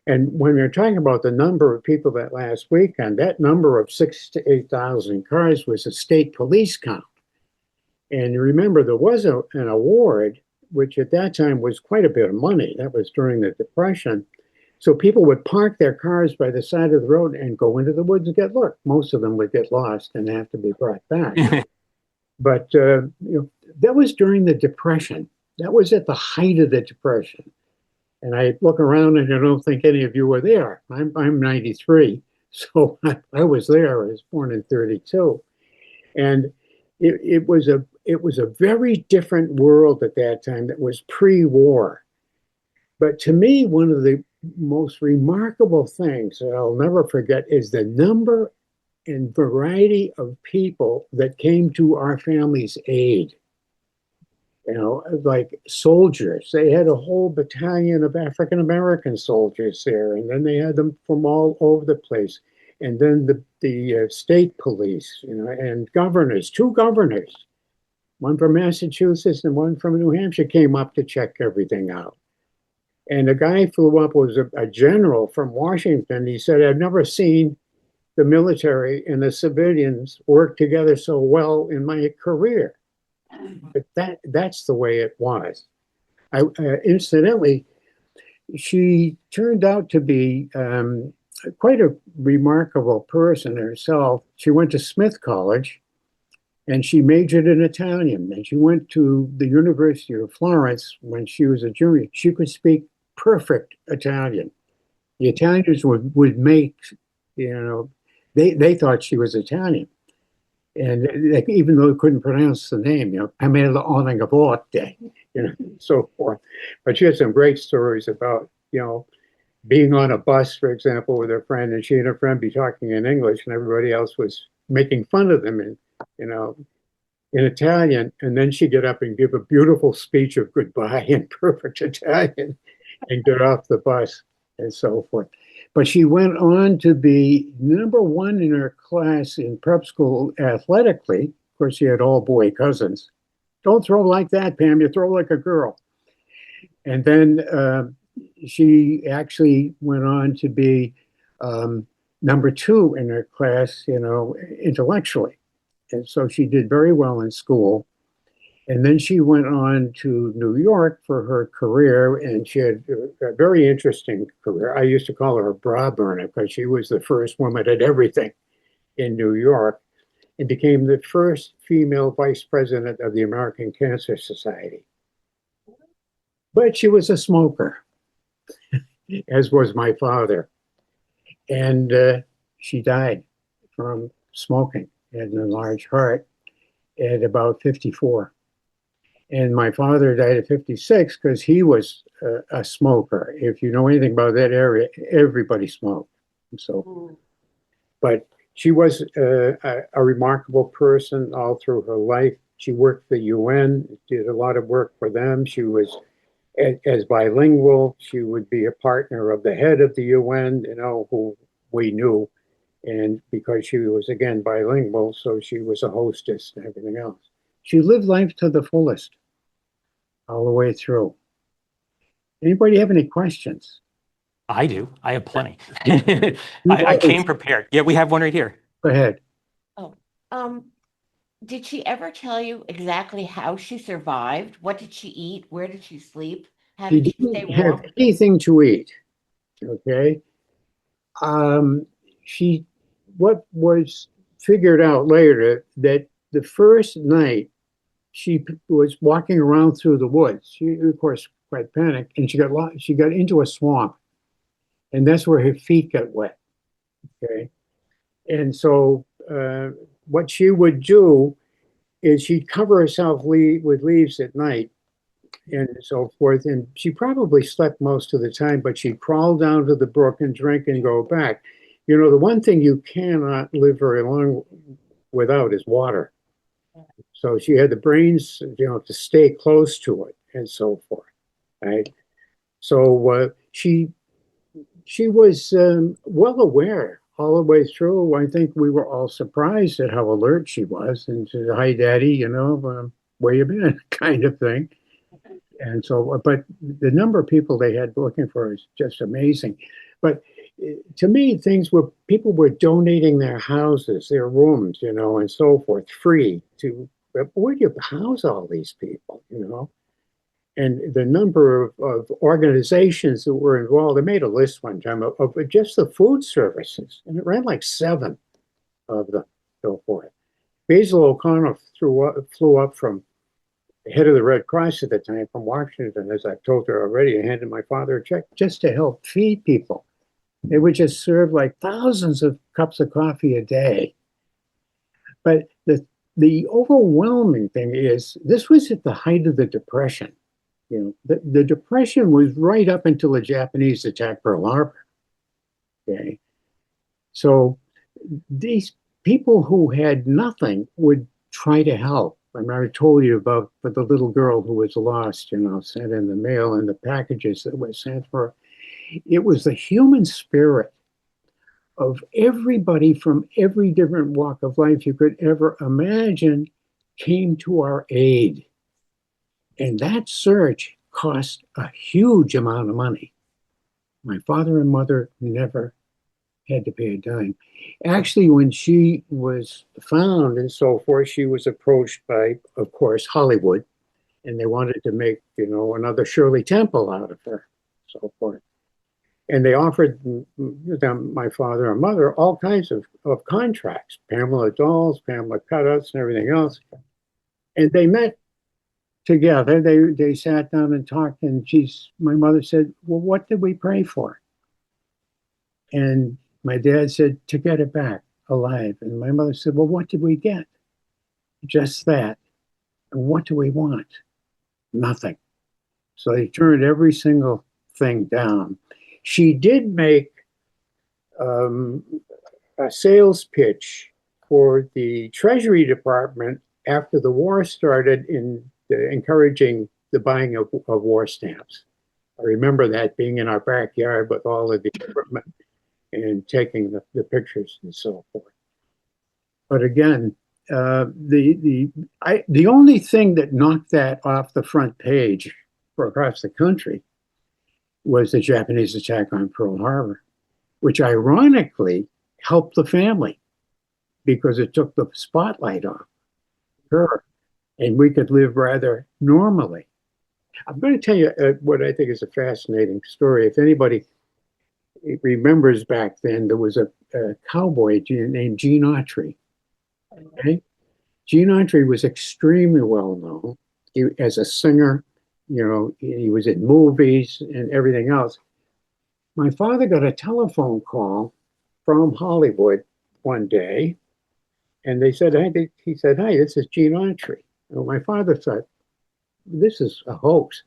And when you're talking about the number of people that last weekend, that number of 6,000 to 8,000 cars was a state police count. And remember, there was an award, which at that time was quite a bit of money. That was during the Depression. So people would park their cars by the side of the road and go into the woods and get lost. Most of them would get lost and have to be brought back. But that was during the Depression. That was at the height of the Depression. And I look around and I don't think any of you were there. I'm 93, so I was there. I was born in 32. And it was a very different world at that time that was pre-war. But to me, one of the most remarkable things that I'll never forget is the number and variety of people that came to our family's aid. Like soldiers. They had a whole battalion of African American soldiers there, and then they had them from all over the place. And then the state police, and governors, 2 governors, one from Massachusetts and one from New Hampshire, came up to check everything out. And a guy flew up, was a general from Washington. He said, "I've never seen the military and the civilians work together so well in my career." But that's the way it was. Incidentally, she turned out to be quite a remarkable person herself. She went to Smith College and she majored in Italian. And she went to the University of Florence when she was a junior. She could speak perfect Italian. The Italians would make, they thought she was Italian. And even though they couldn't pronounce the name, Pamela Hollingworth, so forth. But she had some great stories about, being on a bus, for example, with her friend, and she and her friend be talking in English, and everybody else was making fun of them in Italian. And then she'd get up and give a beautiful speech of goodbye in perfect Italian and get off the bus and so forth. But she went on to be #1 in her class in prep school athletically. Of course, she had all boy cousins. Don't throw like that, Pam. You throw like a girl. And then she actually went on to be #2 in her class, intellectually. And so she did very well in school. And then she went on to New York for her career, and she had a very interesting career. I used to call her a bra burner because she was the first woman at everything in New York and became the first female vice president of the American Cancer Society. But she was a smoker, as was my father. And she died from smoking and an enlarged heart at about 54. And my father died at 56 because he was a smoker. If you know anything about that area, everybody smoked. So, but she was a remarkable person all through her life. She worked for the UN, did a lot of work for them. She was as bilingual. She would be a partner of the head of the UN, who we knew. And because she was, again, bilingual, so she was a hostess and everything else. She lived life to the fullest all the way through. Anybody have any questions? I do. I have plenty. I came prepared. Yeah, we have one right here. Go ahead. Oh, um, did she ever tell you exactly how she survived? What did she eat? Where did she sleep? How She did she stay didn't have warm? anything to eat. Okay. Um, she, what was figured out later that the first night she was walking around through the woods. She, of course, quite panicked, and she got into a swamp, and that's where her feet got wet. Okay, and so what she would do is she'd cover herself with leaves at night and so forth, and she probably slept most of the time, but she'd crawl down to the brook and drink and go back. You know, the one thing you cannot live very long without is water. So she had the brains, to stay close to it and so forth, right? So she was well aware all the way through. I think we were all surprised at how alert she was and said, "Hi, Daddy," where you been, kind of thing. And so, but the number of people they had looking for her is just amazing. But to me, people were donating their houses, their rooms, and so forth, free to, where do you house all these people? And the number of organizations that were involved, they made a list one time of just the food services, and it ran like seven of them, so forth. Basil O'Connor flew up from the head of the Red Cross at the time from Washington, as I've told her already, and handed my father a check just to help feed people. They would just serve like thousands of cups of coffee a day. But the overwhelming thing is this was at the height of the Depression. The Depression was right up until the Japanese attacked Pearl Harbor. Okay. So these people who had nothing would try to help. I mean, I told you about the little girl who was lost, sent in the mail and the packages that were sent for her. It was the human spirit of everybody from every different walk of life you could ever imagine came to our aid. And that search cost a huge amount of money. My father and mother never had to pay a dime. Actually, when she was found and so forth, she was approached by, of course, Hollywood, and they wanted to make, another Shirley Temple out of her, so forth. And they offered them, my father and mother, all kinds of contracts, Pamela dolls, Pamela cutouts, and everything else. And they met together. They sat down and talked, and my mother said, "Well, what did we pray for?" And my dad said, "To get it back alive." And my mother said, "Well, what did we get?" "Just that." "And what do we want?" "Nothing." So they turned every single thing down. She did make um, a sales pitch for the Treasury Department after the war started in encouraging the buying of war stamps. I remember that being in our backyard with all of the equipment and taking the pictures and so forth. But again, the only thing that knocked that off the front page for across the country was the Japanese attack on Pearl Harbor, which ironically helped the family because it took the spotlight off her, and we could live rather normally. I'm going to tell you what I think is a fascinating story. If anybody remembers back then, there was a cowboy named Gene Autry. Okay? Gene Autry was extremely well known as a singer. He was in movies and everything else. My father got a telephone call from Hollywood one day, and they said, he said, "Hi, this is Gene Autry." And my father thought, "This is a hoax."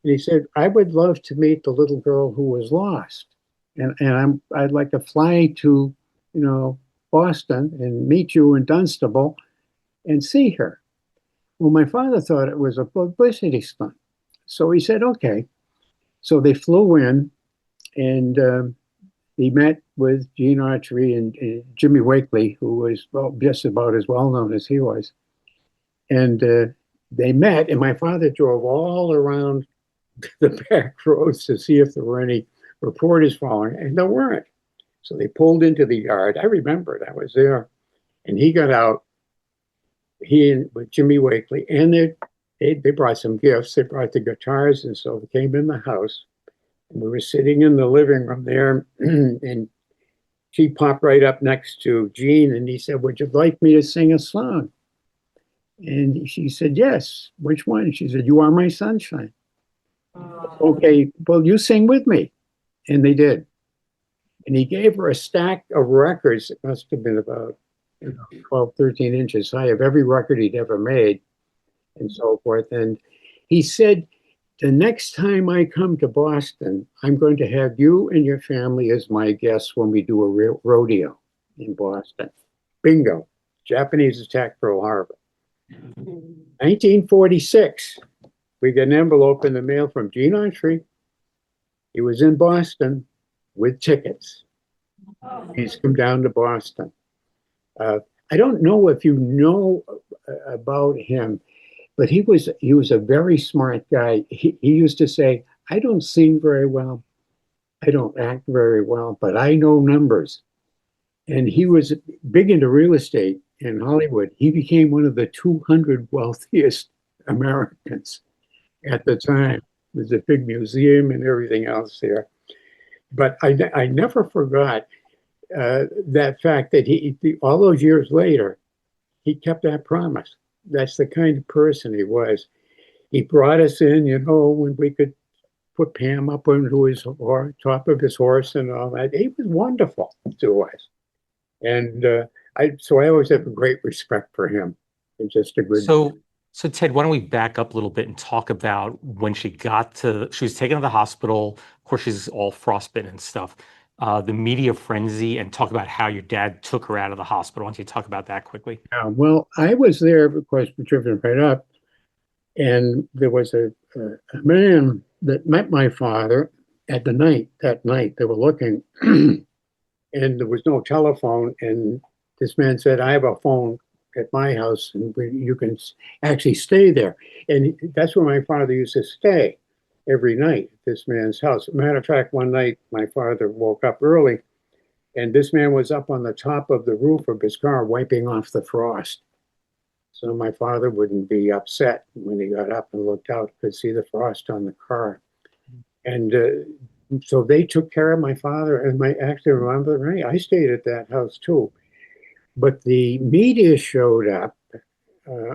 And he said, "I would love to meet the little girl who was lost. And I'd like to fly to, Boston and meet you in Dunstable and see her." Well, my father thought it was a publicity stunt. So he said, "Okay." So they flew in, and he met with Gene Autry and Jimmy Wakely, who was just about as well known as he was. And they met, and my father drove all around the back roads to see if there were any reporters following, and there weren't. So they pulled into the yard. I remember it. I was there. And he got out he and with Jimmy Wakely, and they brought some gifts. They brought the guitars, and so they came in the house. And we were sitting in the living room there, and she popped right up next to Gene, and he said, "Would you like me to sing a song?" And she said, "Yes." "Which one?" She said, "You Are My Sunshine." "Okay, well, you sing with me." And they did. And he gave her a stack of records. It must have been about 12, 13 inches high of every record he'd ever made and so forth. And he said, "The next time I come to Boston, I'm going to have you and your family as my guests when we do a rodeo in Boston." Bingo. Japanese attacked Pearl Harbor. 1946, we get an envelope in the mail from Gene Autry. He was in Boston with tickets. He's come down to Boston. I don't know if you know about him, but he was a very smart guy. He used to say, "I don't sing very well, I don't act very well, but I know numbers." And he was big into real estate in Hollywood. He became one of the 200 wealthiest Americans at the time. There's a big museum and everything else there. But I never forgot that fact that all those years later, he kept that promise. That's the kind of person he was. He brought us in, when we could put Pam up onto his top of his horse and all that. He was wonderful to us. And I always have a great respect for him. He's just a good. So Ted, why don't we back up a little bit and talk about when she was taken to the hospital. Of course, she's all frostbitten and stuff. The media frenzy, and talk about how your dad took her out of the hospital. Why don't you talk about that quickly? Well, I was there, of course, driven right up, and there was a man that met my father that night. They were looking, and there was no telephone, and this man said, "I have a phone at my house, and you can actually stay there." And that's where my father used to stay every night at this man's house. Matter of fact, one night my father woke up early, and this man was up on the top of the roof of his car wiping off the frost. So my father wouldn't be upset when he got up and looked out, could see the frost on the car. And so they took care of my father, and actually remember, right, I stayed at that house too. But the media showed up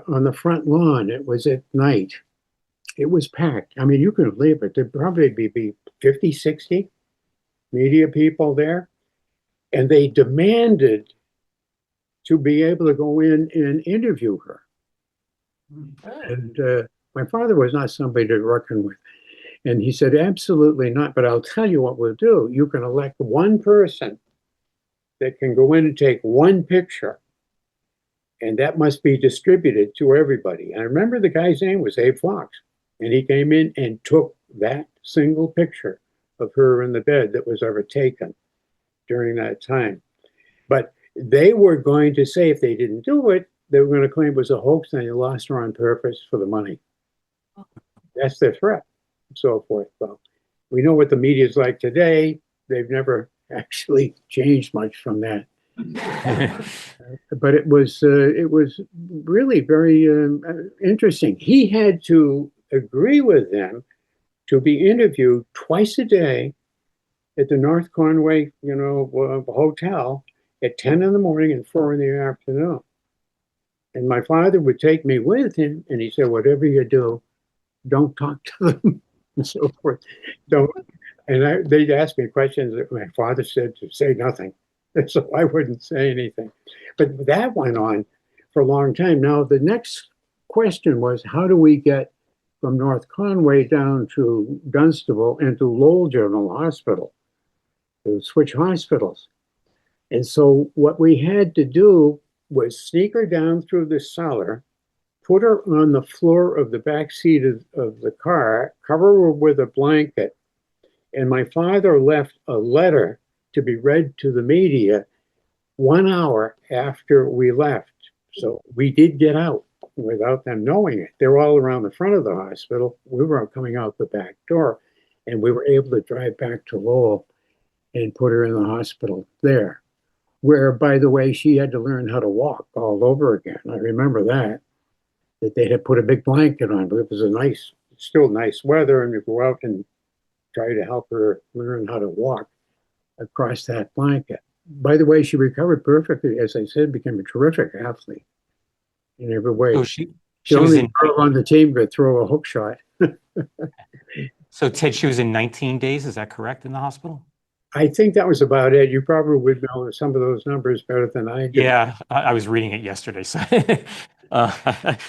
on the front lawn. It was at night. It was packed. I mean, you couldn't believe it. There'd probably be 50, 60 media people there. And they demanded to be able to go in and interview her. And my father was not somebody to reckon with. And he said, "Absolutely not. But I'll tell you what we'll do. You can elect one person that can go in and take one picture. And that must be distributed to everybody." And I remember the guy's name was Abe Fox. And he came in and took that single picture of her in the bed that was ever taken during that time. But they were going to say if they didn't do it, they were going to claim it was a hoax and they lost her on purpose for the money. That's their threat, and so forth. Well, we know what the media is like today. They've never actually changed much from that. But it was really very interesting. He had to agree with them to be interviewed twice a day at the North Conway, hotel at 10 in the morning and 4 in the afternoon. And my father would take me with him, and he said, "Whatever you do, don't talk to them," and so forth. Don't. And they'd ask me questions that my father said to say nothing. So I wouldn't say anything. But that went on for a long time. Now, the next question was, how do we get from North Conway down to Dunstable and to Lowell General Hospital, to switch hospitals? And so what we had to do was sneak her down through the cellar, put her on the floor of the back seat of the car, cover her with a blanket. And my father left a letter to be read to the media 1 hour after we left. So we did get out without them knowing it. They were all around the front of the hospital. We were coming out the back door, and we were able to drive back to Lowell and put her in the hospital there. where, by the way, she had to learn how to walk all over again. I remember that they had put a big blanket on, but it was still nice weather, and you go out and try to help her learn how to walk across that blanket. By the way, she recovered perfectly. As I said, became a terrific athlete in every way. So The she was only in, girl on the team could throw a hook shot. so Ted, she was in 19 days, is that correct, in the hospital? I think that was about it. You probably would know some of those numbers better than I do. Yeah, I was reading it yesterday. So I,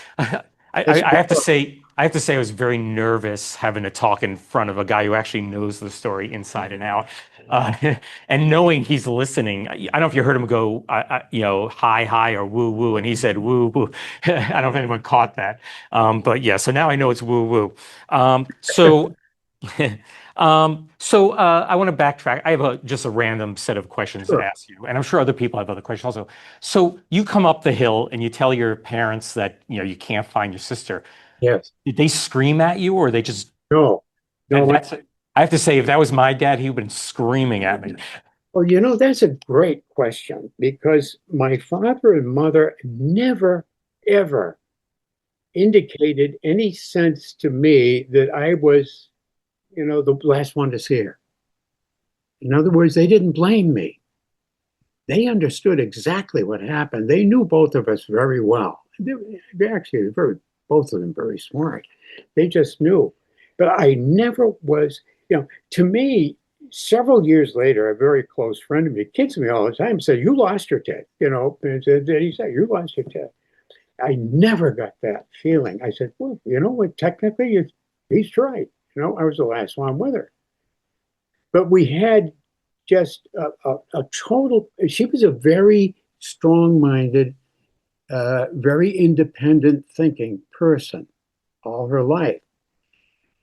That's I have to say, I was very nervous having to talk in front of a guy who actually knows the story inside and out. And knowing he's listening, I don't know if you heard him go, hi, hi, or woo, woo, and he said woo, woo. I don't know if anyone caught that. But yeah, so now I know it's woo, woo. So I want to backtrack. I have just a random set of questions to sure. ask you, and I'm sure other people have other questions also. So you come up the hill and you tell your parents that you can't find your sister. Yes. Did they scream at you, or they just? No. And No. I have to say, if that was my dad, he would have been screaming at me. Well, that's a great question because my father and mother never, ever indicated any sense to me that I was, the last one to see her. In other words, they didn't blame me. They understood exactly what happened. They knew both of us very well. They actually were both of them very smart. They just knew. But I never was, to me, several years later, a very close friend of me kids me all the time, said, "You lost your Ted," and he said, "You lost your Ted." I never got that feeling. I said, "Well, you know what? Technically, he's right. I was the last one with her." But we had just a total, she was a very strong-minded, very independent thinking person all her life.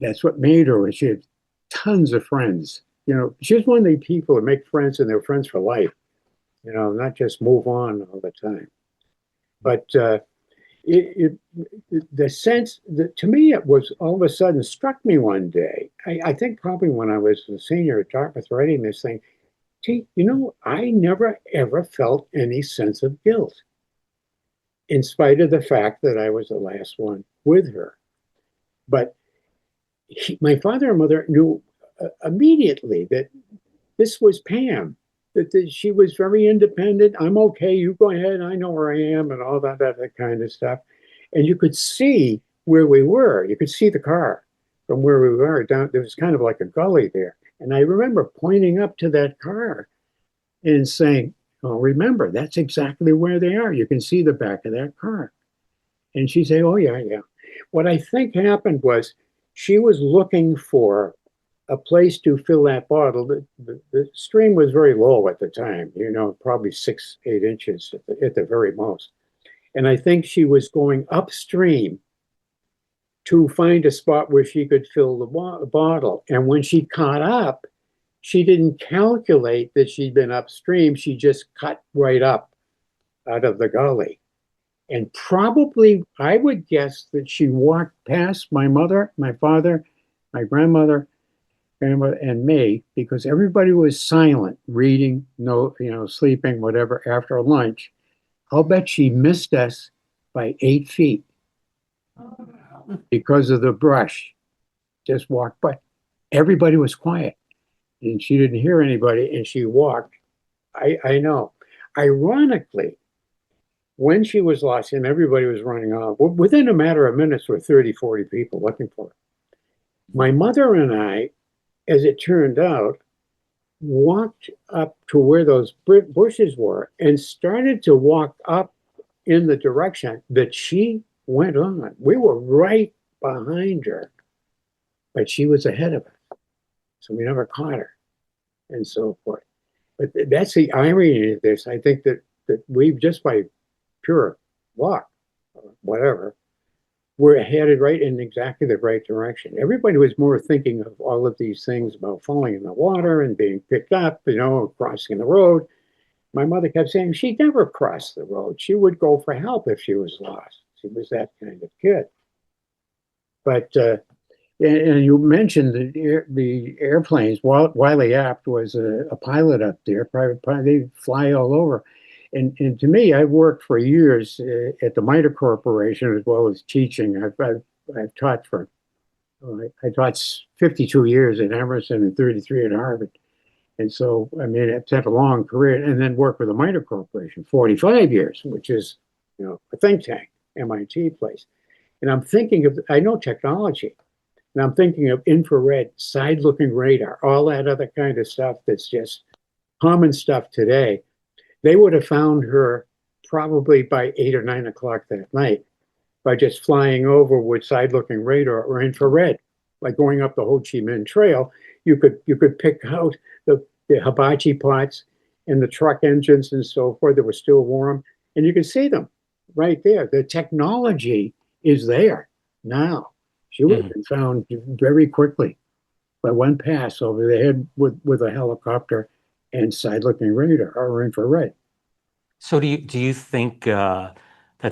That's what made her. She had tons of friends. She was one of the people that make friends and they're friends for life, not just move on all the time. But the sense that to me, it was all of a sudden struck me one day. I think probably when I was a senior at Dartmouth writing this thing, gee, I never ever felt any sense of guilt in spite of the fact that I was the last one with her. But my father and mother knew immediately that this was Pam, that she was very independent. I'm okay, you go ahead, I know where I am, and all that kind of stuff. And you could see where we were. You could see the car from where we were down. There was kind of like a gully there. And I remember pointing up to that car and saying, "Oh, remember, that's exactly where they are. You can see the back of that car." And she'd say, "Oh, yeah, yeah." What I think happened was she was looking for a place to fill that bottle. The stream was very low at the time, probably 6, 8 inches at the very most. And I think she was going upstream to find a spot where she could fill the bottle. And when she caught up, she didn't calculate that she'd been upstream. She just cut right up out of the gully. And probably, I would guess that she walked past my mother, my father, my grandmother, and me, because everybody was silent, reading, no, sleeping, whatever, after lunch. I'll bet she missed us by 8 feet because of the brush. Just walked by. Everybody was quiet, and she didn't hear anybody, and she walked. I know. Ironically, when she was lost and everybody was running off, within a matter of minutes, there were 30, 40 people looking for her. My mother and I, as it turned out, walked up to where those bushes were and started to walk up in the direction that she went on. We were right behind her, but she was ahead of us. So we never caught her and so forth. But that's the irony of this. I think that we've just by pure luck, or whatever, we're headed right in exactly the right direction. Everybody was more thinking of all of these things about falling in the water and being picked up, crossing the road. My mother kept saying she never crossed the road. She would go for help if she was lost. She was that kind of kid. But And you mentioned the airplanes. Wiley Apt was a pilot up there, private pilot. They fly all over. And to me, I've worked for years at the MITRE Corporation as well as teaching. I've taught for, I taught 52 years at Emerson and 33 at Harvard. And so, I mean, I've had a long career and then worked with the MITRE Corporation, 45 years, which is, a think tank, MIT place. And I'm thinking of, I know technology, and I'm thinking of infrared, side-looking radar, all that other kind of stuff that's just common stuff today. They would have found her probably by 8 or 9 o'clock that night by just flying over with side-looking radar or infrared, like going up the Ho Chi Minh Trail. You could pick out the hibachi pots and the truck engines and so forth that were still warm, and you could see them right there. The technology is there now. She would have been found very quickly by one pass over the head with a helicopter and side-looking radar or infrared. So do you think that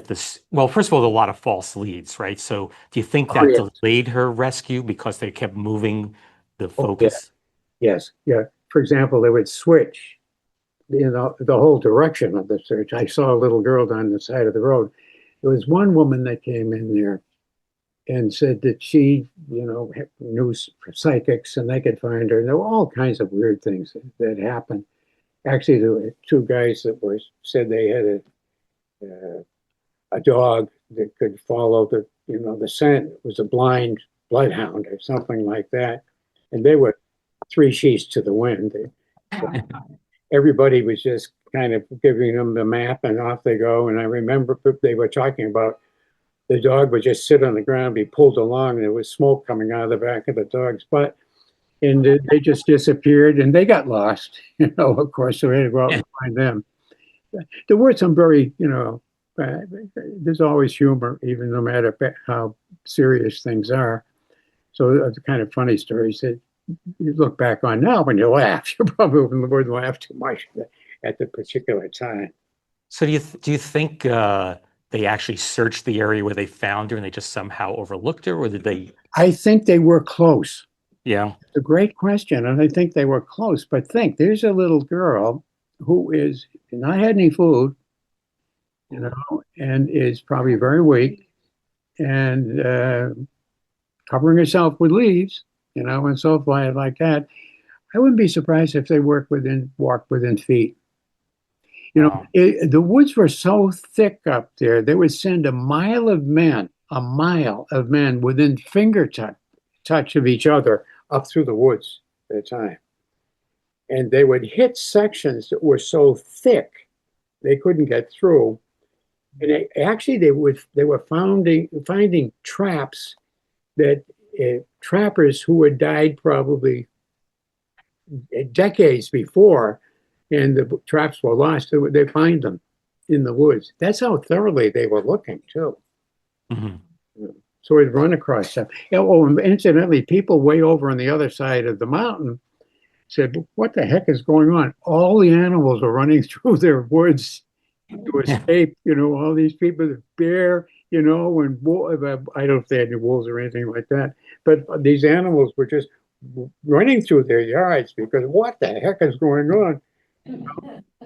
this, well, first of all, there are a lot of false leads, right? So do you think that yes. delayed her rescue because they kept moving the Oh, yeah. focus? Yes, yeah. For example, they would switch, the whole direction of the search. I saw a little girl on the side of the road. There was one woman that came in there and said that she, knew psychics and they could find her. And there were all kinds of weird things that happened. Actually, there were two guys that said they had a dog that could follow the scent. It was a blind bloodhound or something like that. And they were three sheets to the wind. Everybody was just kind of giving them the map and off they go. And I remember they were talking about the dog would just sit on the ground, be pulled along, and there was smoke coming out of the back of the dog's butt. And they just disappeared and they got lost, of course, so we had to go out and find them. There were some very, there's always humor, even no matter how serious things are. So it's kind of funny stories that you look back on now when you laugh. You probably wouldn't laugh too much at the particular time. So do you think they actually searched the area where they found her and they just somehow overlooked her, or did they? I think they were close. Yeah. It's a great question, and I think they were close. But there's a little girl who is not had any food, and is probably very weak, and covering herself with leaves, and so forth like that. I wouldn't be surprised if they walked within feet. The woods were so thick up there, they would send a mile of men within touch of each other up through the woods at a time. And they would hit sections that were so thick they couldn't get through. And they were finding traps that trappers who had died probably decades before, and the traps were lost, they find them in the woods. That's how thoroughly they were looking too. Mm-hmm. So we'd run across stuff. And incidentally, people way over on the other side of the mountain said, "What the heck is going on?" All the animals are running through their woods to escape. All these people, the bear, and I don't know if they had any wolves or anything like that, but these animals were just running through their yards because what the heck is going on?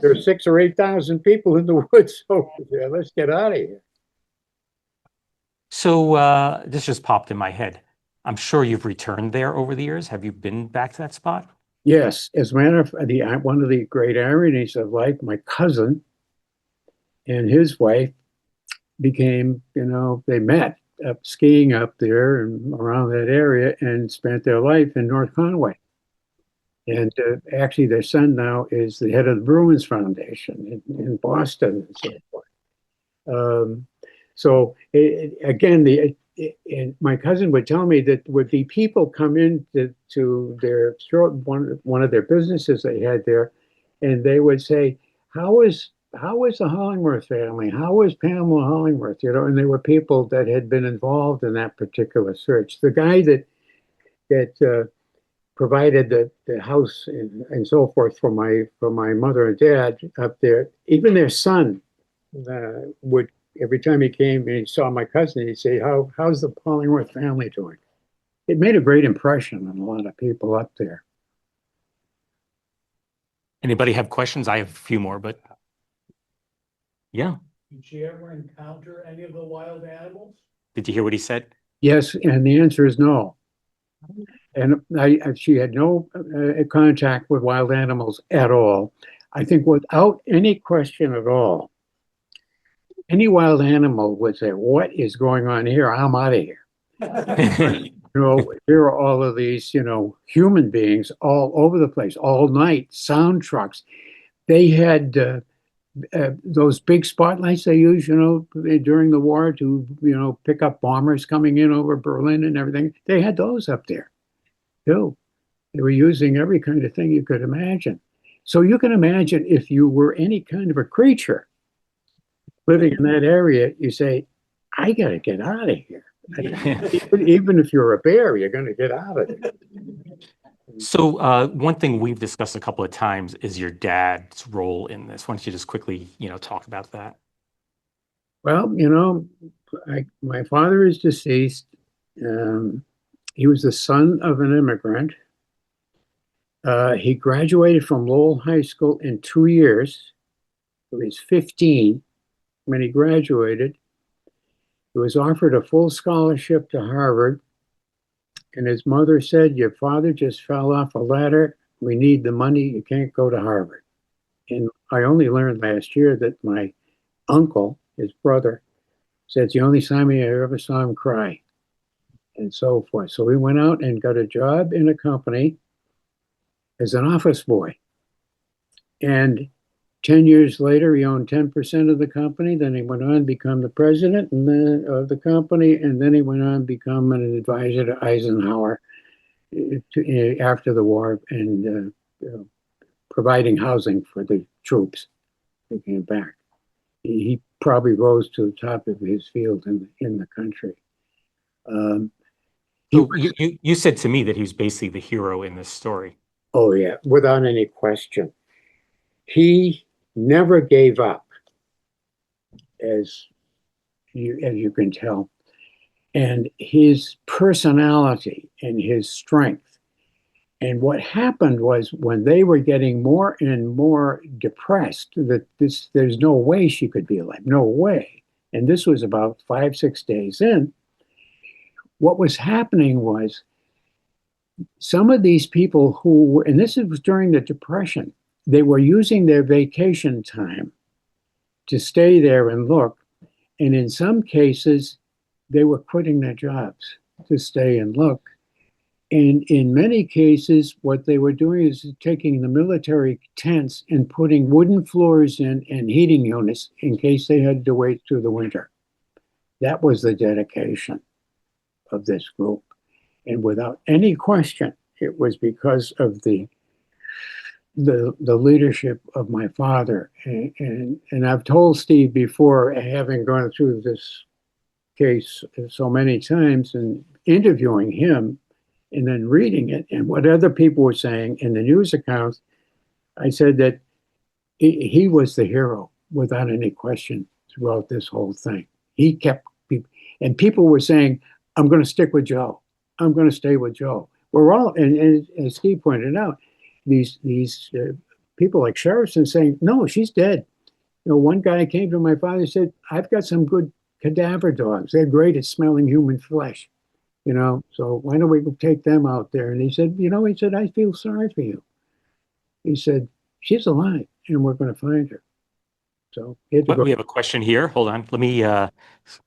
There are 6,000 or 8,000 people in the woods over there. Let's get out of here. So this just popped in my head. I'm sure you've returned there over the years. Have you been back to that spot? Yes. As a matter of fact, one of the great ironies of life, my cousin and his wife became, they met up skiing up there and around that area and spent their life in North Conway. And actually, their son now is the head of the Bruins Foundation in Boston and so forth. So again, my cousin would tell me that would be people come in to their one of their businesses they had there, and they would say, "How is the Hollingworth family? How is Pamela Hollingworth?" And there were people that had been involved in that particular search. The guy that provided the house and so forth for my mother and dad up there, even their son would. Every time he came and he saw my cousin, he'd say, how's the Hollingworth family doing? it made a great impression on a lot of people up there. Anybody have questions? I have a few more, but yeah. Did she ever encounter any of the wild animals? Did you hear what he said? Yes, and the answer is no. And she had no contact with wild animals at all. I think without any question at all, any wild animal would say, "What is going on here? I'm out of here." Here are all of these, human beings all over the place, all night, sound trucks. They had those big spotlights they use, during the war to, pick up bombers coming in over Berlin and everything. They had those up there too. They were using every kind of thing you could imagine. So you can imagine if you were any kind of a creature living in that area, you say, I got to get out of here. Even if you're a bear, you're going to get out of it. So one thing we've discussed a couple of times is your dad's role in this. Why don't you just quickly, talk about that? Well, my father is deceased. He was the son of an immigrant. He graduated from Lowell High School in 2 years. He was 15 when he graduated. He was offered a full scholarship to Harvard. And his mother said, your father just fell off a ladder. We need the money. You can't go to Harvard. And I only learned last year that my uncle, his brother, said it's the only time I ever saw him cry, and so forth. So we went out and got a job in a company as an office boy. And 10 years later, he owned 10% of the company. Then he went on to become the president of the company. And then he went on to become an advisor to Eisenhower after the war and providing housing for the troops that came back. He probably rose to the top of his field in the country. So you said to me that he was basically the hero in this story. Oh, yeah, without any question. He never gave up, as you can tell. And his personality and his strength. And what happened was when they were getting more and more depressed, that there's no way she could be alive, no way. And this was about 5-6 days in. What was happening was some of these people who were, and this was during the Depression, they were using their vacation time to stay there and look. And in some cases, they were quitting their jobs to stay and look. And in many cases, what they were doing is taking the military tents and putting wooden floors in and heating units in case they had to wait through the winter. That was the dedication of this group. And without any question, it was because of the leadership of my father. And I've told Steve before, having gone through this case so many times and interviewing him and then reading it and what other people were saying in the news accounts, I said that he was the hero without any question throughout this whole thing. He kept people, and people were saying, I'm going to stick with Joe. I'm going to stay with Joe. We're all, and as Steve pointed out, these people like Sheriffson saying, no, she's dead. One guy came to my father and said, I've got some good cadaver dogs. They're great at smelling human flesh, so why don't we go take them out there? And he said, I feel sorry for you. He said, she's alive and we're going to find her. So we have a question here. Hold on. Let me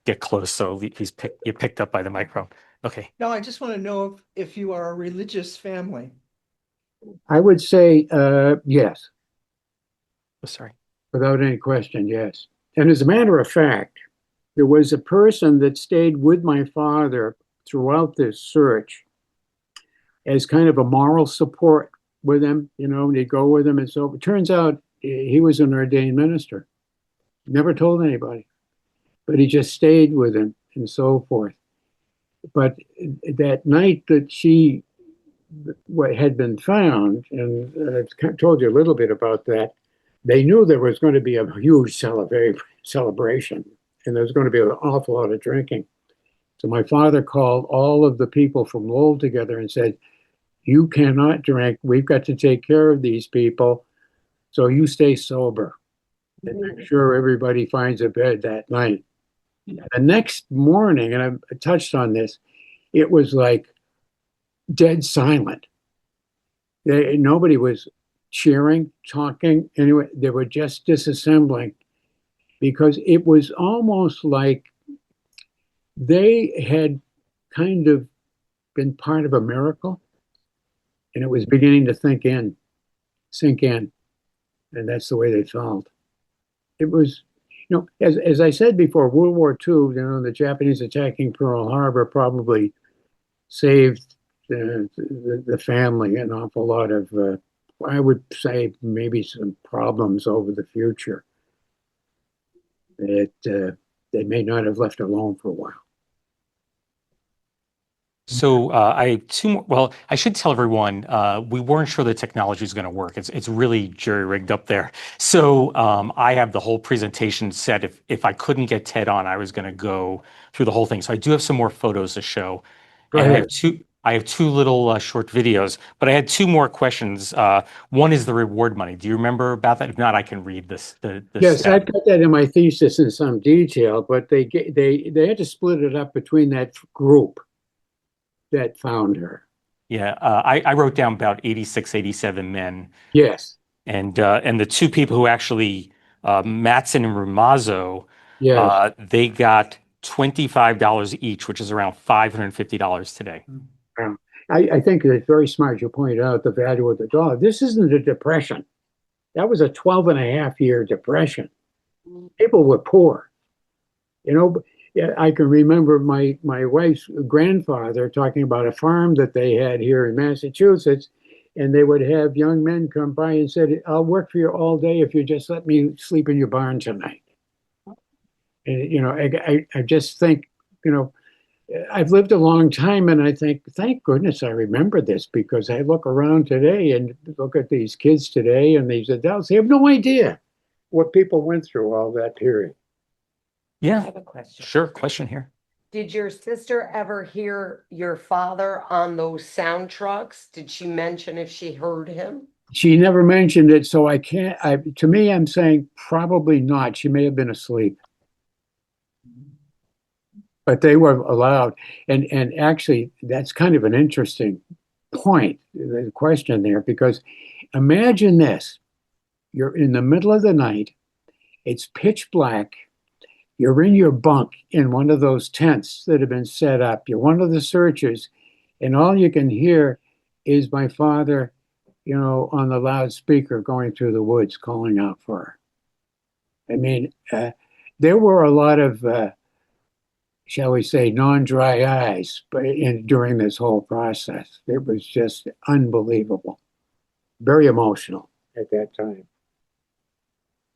get close. So you're picked up by the microphone. Okay. No, I just want to know if you are a religious family. I would say yes. Oh, sorry. Without any question, yes. And as a matter of fact, there was a person that stayed with my father throughout this search as kind of a moral support with him, they'd go with him. And so it turns out he was an ordained minister. Never told anybody, but he just stayed with him and so forth. But that night that she had been found, and I've told you a little bit about that, they knew there was going to be a huge celebration, and there was going to be an awful lot of drinking. So my father called all of the people from Lowell together and said, you cannot drink. We've got to take care of these people. So you stay sober and make sure everybody finds a bed that night. The next morning, and I touched on this, it was like dead silent. Nobody was cheering, talking. Anyway, they were just disassembling because it was almost like they had kind of been part of a miracle and it was beginning to sink in. And that's the way they felt. It was, as I said before, World War II, the Japanese attacking Pearl Harbor probably saved the family an awful lot of, I would say, maybe some problems over the future that they may not have left alone for a while. So I have two more. Well, I should tell everyone we weren't sure the technology is going to work. It's really jury-rigged up there. So I have the whole presentation set. If I couldn't get Ted on, I was going to go through the whole thing. So I do have some more photos to show. Go And ahead. I have two little short videos, but I had two more questions. One is the reward money. Do you remember about that? If not, I can read this. Yes, stat. I've got that in my thesis in some detail, but they had to split it up between that group that found her. Yeah, I wrote down about 86, 87 men. Yes, And the two people who actually, Matson and Rumazzo, yes. they got $25 each, which is around $550 today. I think it's very smart you pointed out the value of the dollar. This isn't a depression. That was a 12 and a half year depression. People were poor. Yeah, I can remember my wife's grandfather talking about a farm that they had here in Massachusetts, and they would have young men come by and said, I'll work for you all day if you just let me sleep in your barn tonight. And, I just think, I've lived a long time and I think, thank goodness I remember this because I look around today and look at these kids today and these adults, they have no idea what people went through all that period. I Yeah, have a question. sure. Question here. Did your sister ever hear your father on those sound trucks? Did she mention if she heard him? She never mentioned it, so to me, I'm saying probably not. She may have been asleep. But they were allowed. And actually, that's kind of an interesting point, the question there, because imagine this. You're in the middle of the night, it's pitch black, you're in your bunk in one of those tents that have been set up, you're one of the searchers, and all you can hear is my father, on the loudspeaker going through the woods calling out for her. I mean, there were a lot of shall we say, non-dry eyes during this whole process. It was just unbelievable, very emotional at that time.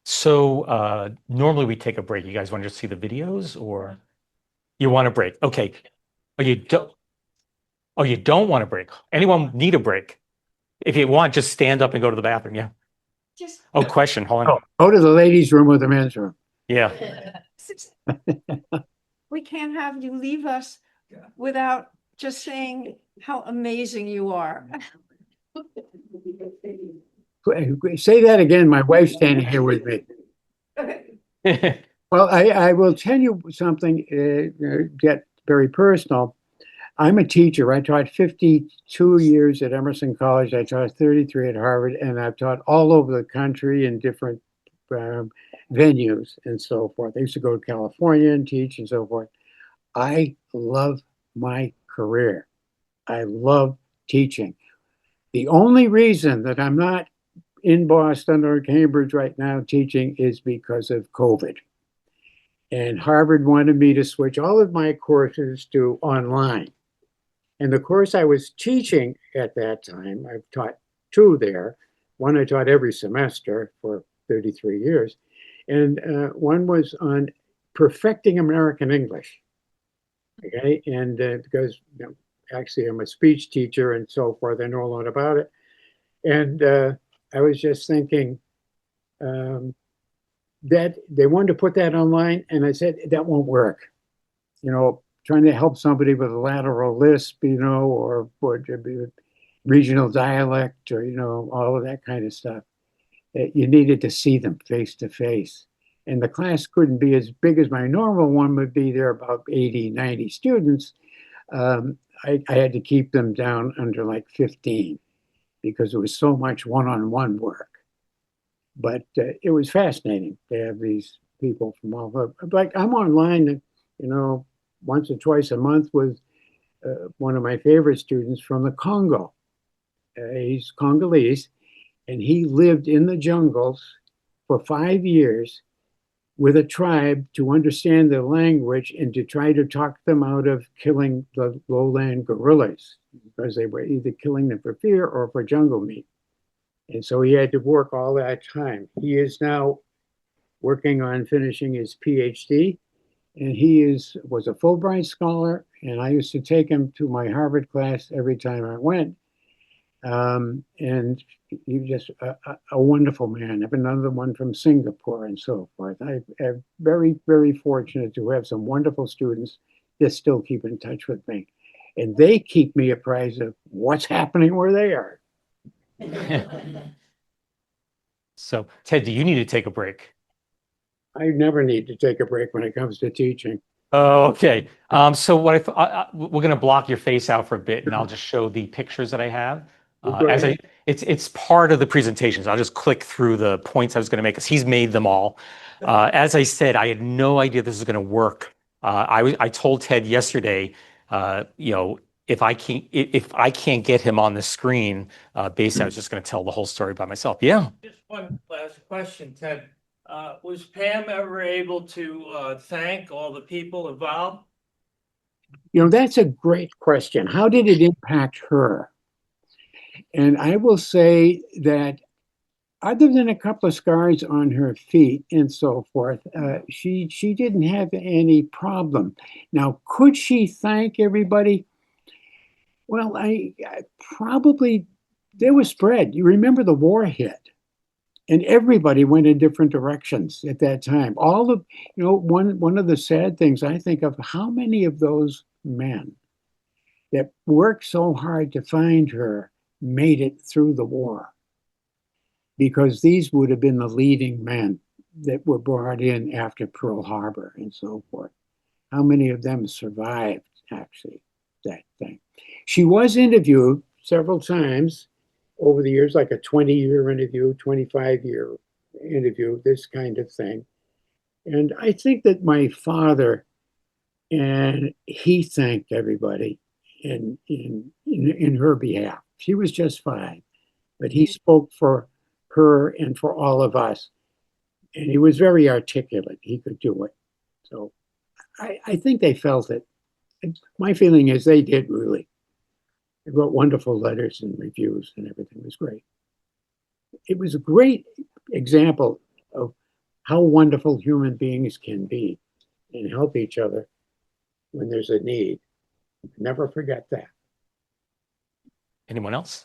So normally we take a break. You guys want to just see the videos or you want a break? Okay. Oh, you don't. Oh, you don't want a break. Anyone need a break? If you want, just stand up and go to the bathroom. Yeah. Just Oh, question. Hold on. Go to the ladies' room or the men's room. Yeah. We can't have you leave us without just saying how amazing you are. Say that again. My wife's standing here with me. Well, I will tell you something, get very personal. I'm a teacher. I taught 52 years at Emerson College. I taught 33 at Harvard, and I've taught all over the country in different venues and so forth. I used to go to California and teach and so forth. I love my career. I love teaching. The only reason that I'm not in Boston or Cambridge right now teaching is because of COVID. And Harvard wanted me to switch all of my courses to online. And the course I was teaching at that time, I've taught two there. One I taught every semester for 33 years. And one was on perfecting American English. Okay, and because actually I'm a speech teacher and so forth, I know a lot about it. And I was just thinking that they wanted to put that online, and I said, that won't work. trying to help somebody with a lateral lisp, or regional dialect, or, all of that kind of stuff. You needed to see them face to face. And the class couldn't be as big as my normal one would be. There are about 80, 90 students. I had to keep them down under like 15 because it was so much one-on-one work. But it was fascinating to have these people from all over. Like I'm online, once or twice a month with one of my favorite students from the Congo. He's Congolese, and he lived in the jungles for 5 years with a tribe to understand their language and to try to talk them out of killing the lowland gorillas because they were either killing them for fear or for jungle meat. And so he had to work all that time. He is now working on finishing his PhD, and he was a Fulbright scholar, and I used to take him to my Harvard class every time I went. And he was just a wonderful man. I have another one from Singapore and so forth. I'm very, very fortunate to have some wonderful students that still keep in touch with me. And they keep me apprised of what's happening where they are. So, Ted, do you need to take a break? I never need to take a break when it comes to teaching. Oh, okay. So what we're going to block your face out for a bit, and I'll just show the pictures that I have. It's part of the presentation. So I'll just click through the points I was going to make because he's made them all. As I said, I had no idea this was going to work. I told Ted yesterday, if I can't get him on the screen, basically I was just going to tell the whole story by myself. Yeah. Just one last question, Ted. Was Pam ever able to thank all the people involved? That's a great question. How did it impact her? And I will say that other than a couple of scars on her feet and so forth, she didn't have any problem. Now, could she thank everybody? Well, I probably, there was spread. You remember the war hit, and everybody went in different directions at that time. All of, one of the sad things I think of, how many of those men that worked so hard to find her made it through the war, because these would have been the leading men that were brought in after Pearl Harbor and so forth. How many of them survived, actually, that thing? She was interviewed several times over the years, like a 20-year interview, 25-year interview, this kind of thing. And I think that my father, and he thanked everybody in her behalf. She was just 5, but he spoke for her and for all of us. And he was very articulate. He could do it. So I think they felt it. My feeling is they did, really. They wrote wonderful letters and reviews, and everything was great. It was a great example of how wonderful human beings can be and help each other when there's a need. Never forget that. Anyone else?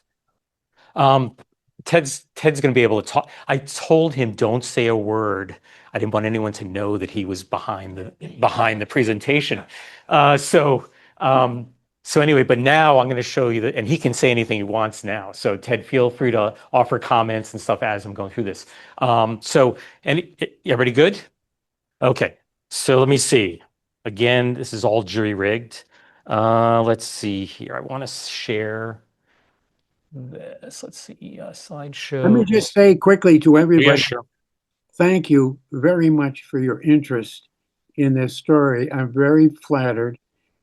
Ted's going to be able to talk. I told him don't say a word. I didn't want anyone to know that he was behind the presentation. So anyway, but now I'm going to show you that, and he can say anything he wants now. So Ted, feel free to offer comments and stuff as I'm going through this. Everybody good? Okay. So let me see. Again, this is all jury rigged. Let's see here. I want to share this. Let's see, slideshow. Let me just say quickly to everybody, Yeah, sure. thank you very much for your interest in this story. I'm very flattered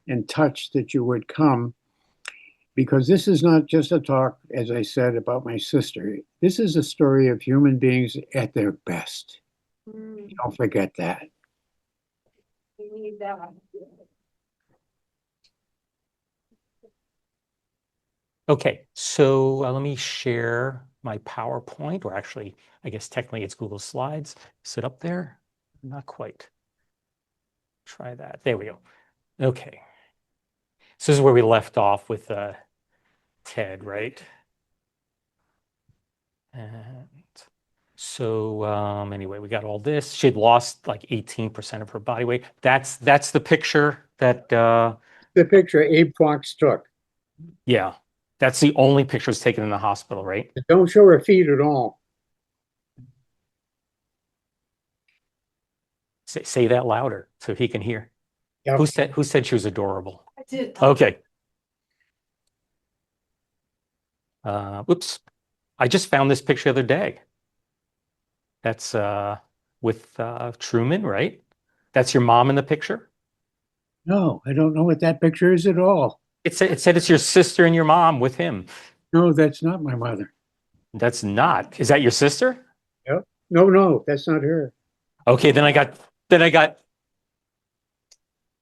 and touched that you would come, because this is not just a talk, as I said, about my sister. This is a story of human beings at their best. Don't forget that. We need that. Okay, so let me share my PowerPoint, or actually, I guess technically it's Google Slides. Is it up there? Not quite. Try that. There we go. Okay. So this is where we left off with Ted, right? And so anyway, we got all this. She had lost like 18% of her body weight. That's the picture that, The picture Abe Fox took. yeah, that's the only picture was taken in the hospital, right? Don't show her feet at all. Say that louder so he can hear. Yep. Who said she was adorable? I did. Okay. Oops. I just found this picture the other day. That's with Truman, right? That's your mom in the picture? No, I don't know what that picture is at all. It said it's your sister and your mom with him. No, that's not my mother. That's not. Is that your sister? Yep. No, that's not her. Okay, then I got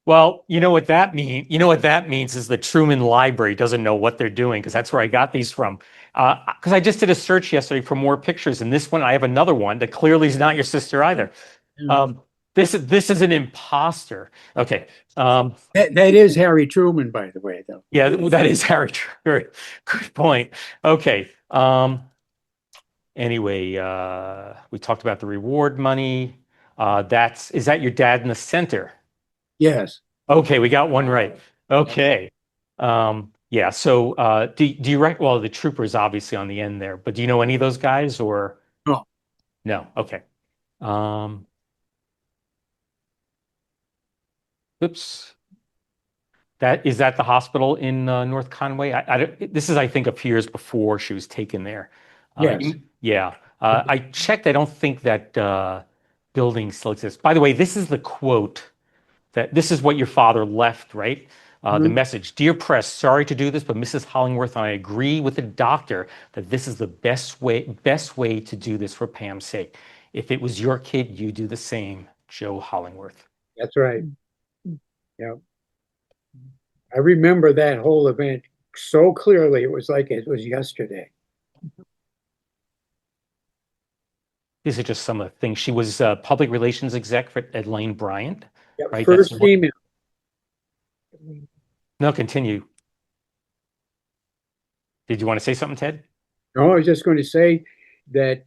well, you know what that means? You know what that means is the Truman Library doesn't know what they're doing because that's where I got these from. Because I just did a search yesterday for more pictures, and this one I have another one that clearly is not your sister either. This is an imposter. Okay. That is Harry Truman, by the way, though. Yeah, that is Harry. Good point. Okay. Anyway, we talked about the reward money. Is that your dad in the center? Yes. Okay, we got one right. Okay. Yeah, so do you well, the trooper is obviously on the end there, but do you know any of those guys or No. no? Okay. Oops. Is that the hospital in North Conway? This is, I think, a few years before she was taken there. Yes. Yeah. I checked. I don't think that building still exists. By the way, this is the quote this is what your father left, right? The message, dear press, sorry to do this, but Mrs. Hollingworth and I agree with the doctor that this is the best way to do this for Pam's sake. If it was your kid, you do the same, Joe Hollingworth. That's right. Yeah. I remember that whole event so clearly. It was like it was yesterday. These are just some of the things. She was public relations exec at Lane Bryant, Yep. right? First female. No, continue. Did you want to say something, Ted? No, I was just going to say that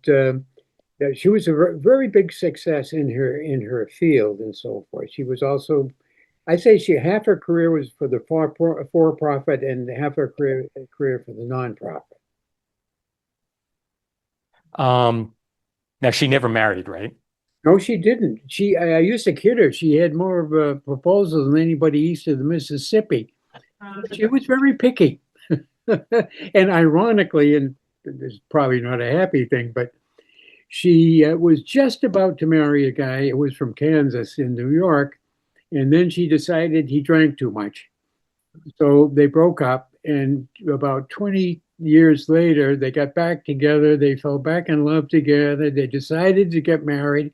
that she was a very big success in her field and so forth. She was also, I'd say, half her career was for the for-profit and half her career for the nonprofit. Now she never married, right? No, she didn't. I used to kid her. She had more of a proposal than anybody east of the Mississippi. She was very picky. And ironically, and this is probably not a happy thing, but she was just about to marry a guy who was from Kansas in New York. And then she decided he drank too much. So they broke up. And about 20 years later, they got back together. They fell back in love together. They decided to get married.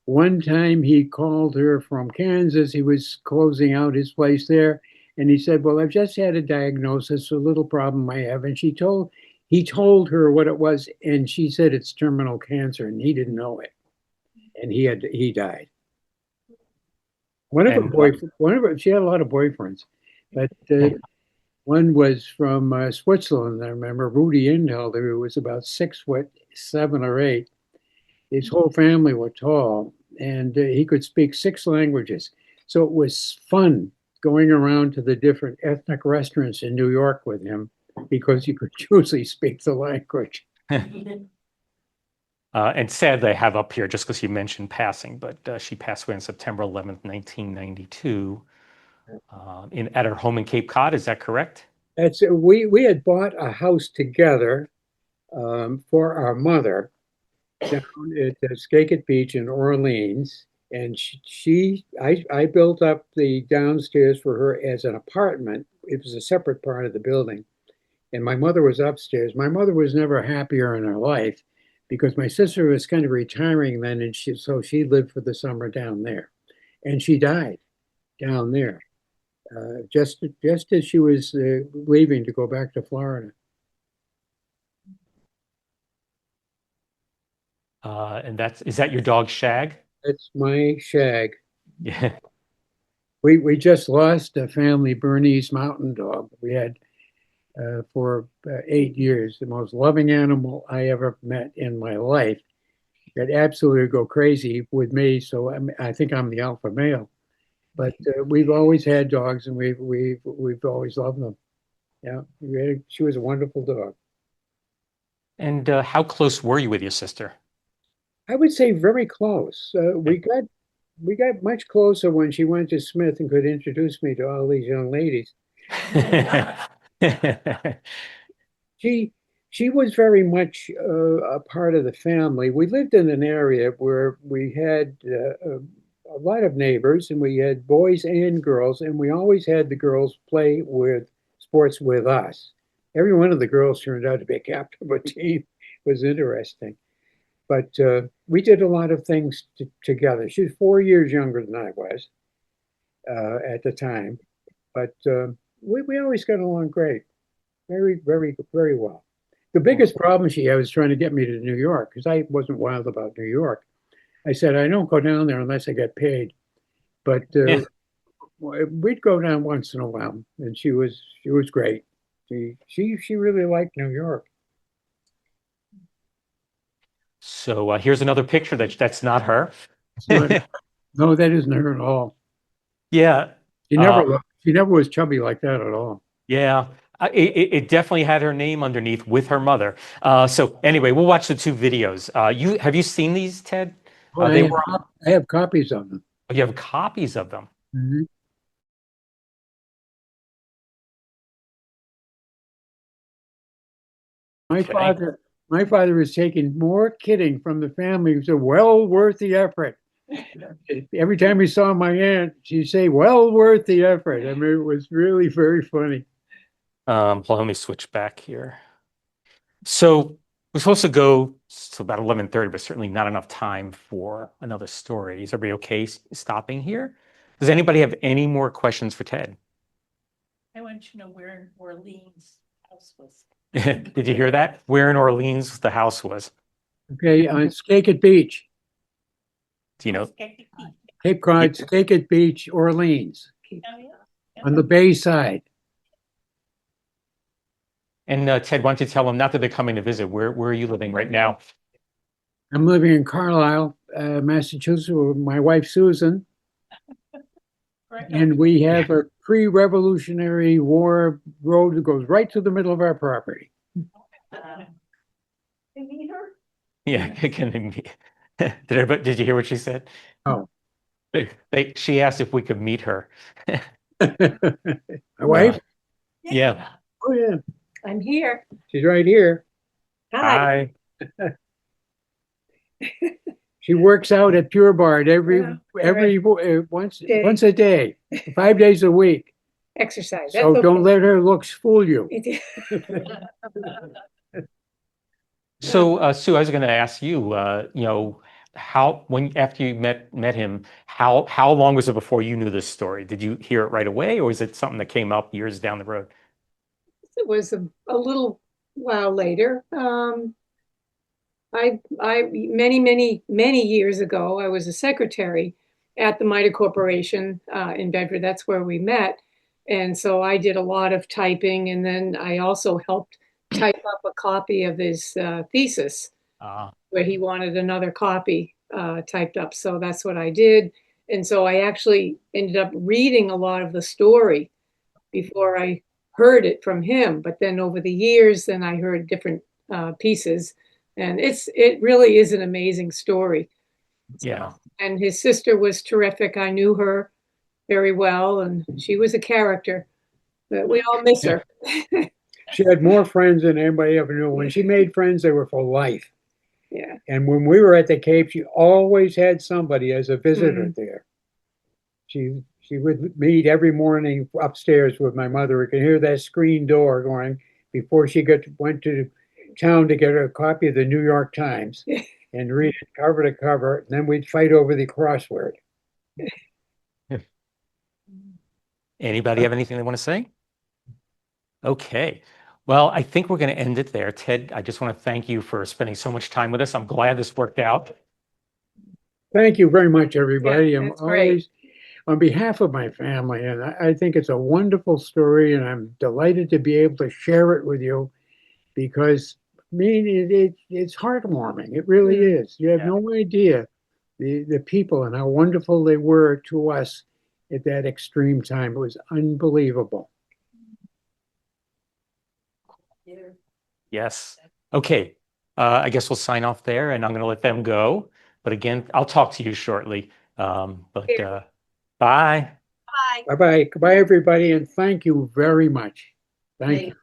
One time he called her from Kansas. He was closing out his place there. And he said, well, I've just had a diagnosis, a little problem I have. And he told her what it was. And she said it's terminal cancer, and he didn't know it. And he died. She had a lot of boyfriends, but one was from Switzerland. I remember Rudy Indelder, who was about 6'7" or 8. His whole family were tall, and he could speak 6 languages. So it was fun going around to the different ethnic restaurants in New York with him because he could usually speak the language. And sadly, I have up here just because you mentioned passing, but she passed away on September 11th, 1992, at her home in Cape Cod. Is that correct? We had bought a house together for our mother down at Skakit Beach in Orleans, and I built up the downstairs for her as an apartment. It was a separate part of the building, and my mother was upstairs. My mother was never happier in her life because my sister was kind of retiring then, and so she lived for the summer down there, and she died down there just as she was leaving to go back to Florida. And is that your dog Shag? That's my Shag. Yeah. We just lost a family Bernese mountain dog. We had for 8 years, the most loving animal I ever met in my life. That absolutely go crazy with me. So I think I'm the alpha male. But we've always had dogs, and we've always loved them. Yeah, she was a wonderful dog. And how close were you with your sister? I would say very close. We got much closer when she went to Smith and could introduce me to all these young ladies. She she was very much a part of the family. We lived in an area where we had a lot of neighbors, and we had boys and girls, and we always had the girls play with sports with us. Every one of the girls turned out to be a captain of a team. It was interesting. But we did a lot of things together. She was 4 years younger than I was at the time, but we always got along great, very, very, very well. The biggest problem she had was trying to get me to New York because I wasn't wild about New York. I said, I don't go down there unless I get paid. But Yeah. we'd go down once in a while, and she was great. She really liked New York. So here's another picture that's not her. It's not- no, that isn't her at all. Yeah. She never was chubby like that at all. Yeah, it definitely had her name underneath with her mother. So anyway, we'll watch the two videos. Have you seen these, Ted? Well, They were. I have copies of them. You have copies of them. Mhm. My Okay. father is taking more kidding from the family. It was well worth the effort. Every time he saw my aunt, she'd say, well worth the effort. I mean, it was really very funny. Let me switch back here. So we're supposed to go to about 11:30, but certainly not enough time for another story. Is everybody okay stopping here? Does anybody have any more questions for Ted? I want to know where in Orleans house was. Did you hear that? Where in Orleans the house was? Okay, on Skakit Beach, Do you know? Cape Cod, Skakit Beach, Orleans, on the bay side. And Ted, why don't you tell them, not that they're coming to visit, where are you living right now? I'm living in Carlisle, Massachusetts, with my wife Susan, and we have a pre-Revolutionary War road that goes right to the middle of our property. You meet her? Yeah, did you hear what she said? Oh. She asked if we could meet her. My wife? Yeah. Oh, yeah. I'm here. She's right here. Hi. She works out at Pure Bard once a day, 5 days a week. Exercise. So don't let her looks fool you. So, Sue, I was going to ask you, after you met him, how long was it before you knew this story? Did you hear it right away, or is it something that came up years down the road? It was a little while later. Many years ago, I was a secretary at the MITA Corporation in Bedford. That's where we met. And so I did a lot of typing, and then I also helped type up a copy of his thesis, where he wanted another copy typed up. So that's what I did. And so I actually ended up reading a lot of the story before I heard it from him. But then over the years, then I heard different pieces. And it really is an amazing story. Yeah. And his sister was terrific. I knew her very well, and she was a character. But we all miss her. She had more friends than anybody ever knew. When she made friends, they were for life. Yeah. And when we were at the Cape, she always had somebody as a visitor there. She would meet every morning upstairs with my mother. We could hear that screen door going before she went to town to get a copy of the New York Times and read it cover to cover. And then we'd fight over the crossword. Anybody have anything they want to say? Okay. Well, I think we're going to end it there. Ted, I just want to thank you for spending so much time with us. I'm glad this worked out. Thank you very much, everybody. Yeah, I'm that's great. always, on behalf of my family, and I think it's a wonderful story, and I'm delighted to be able to share it with you because, I mean, it's heartwarming. It really is. You have no idea the people and how wonderful they were to us at that extreme time. It was unbelievable. Yes. Okay. I guess we'll sign off there and I'm going to let them go. But again, I'll talk to you shortly. Bye. Bye. Bye-bye. Goodbye, everybody, and thank you very much. Thank you.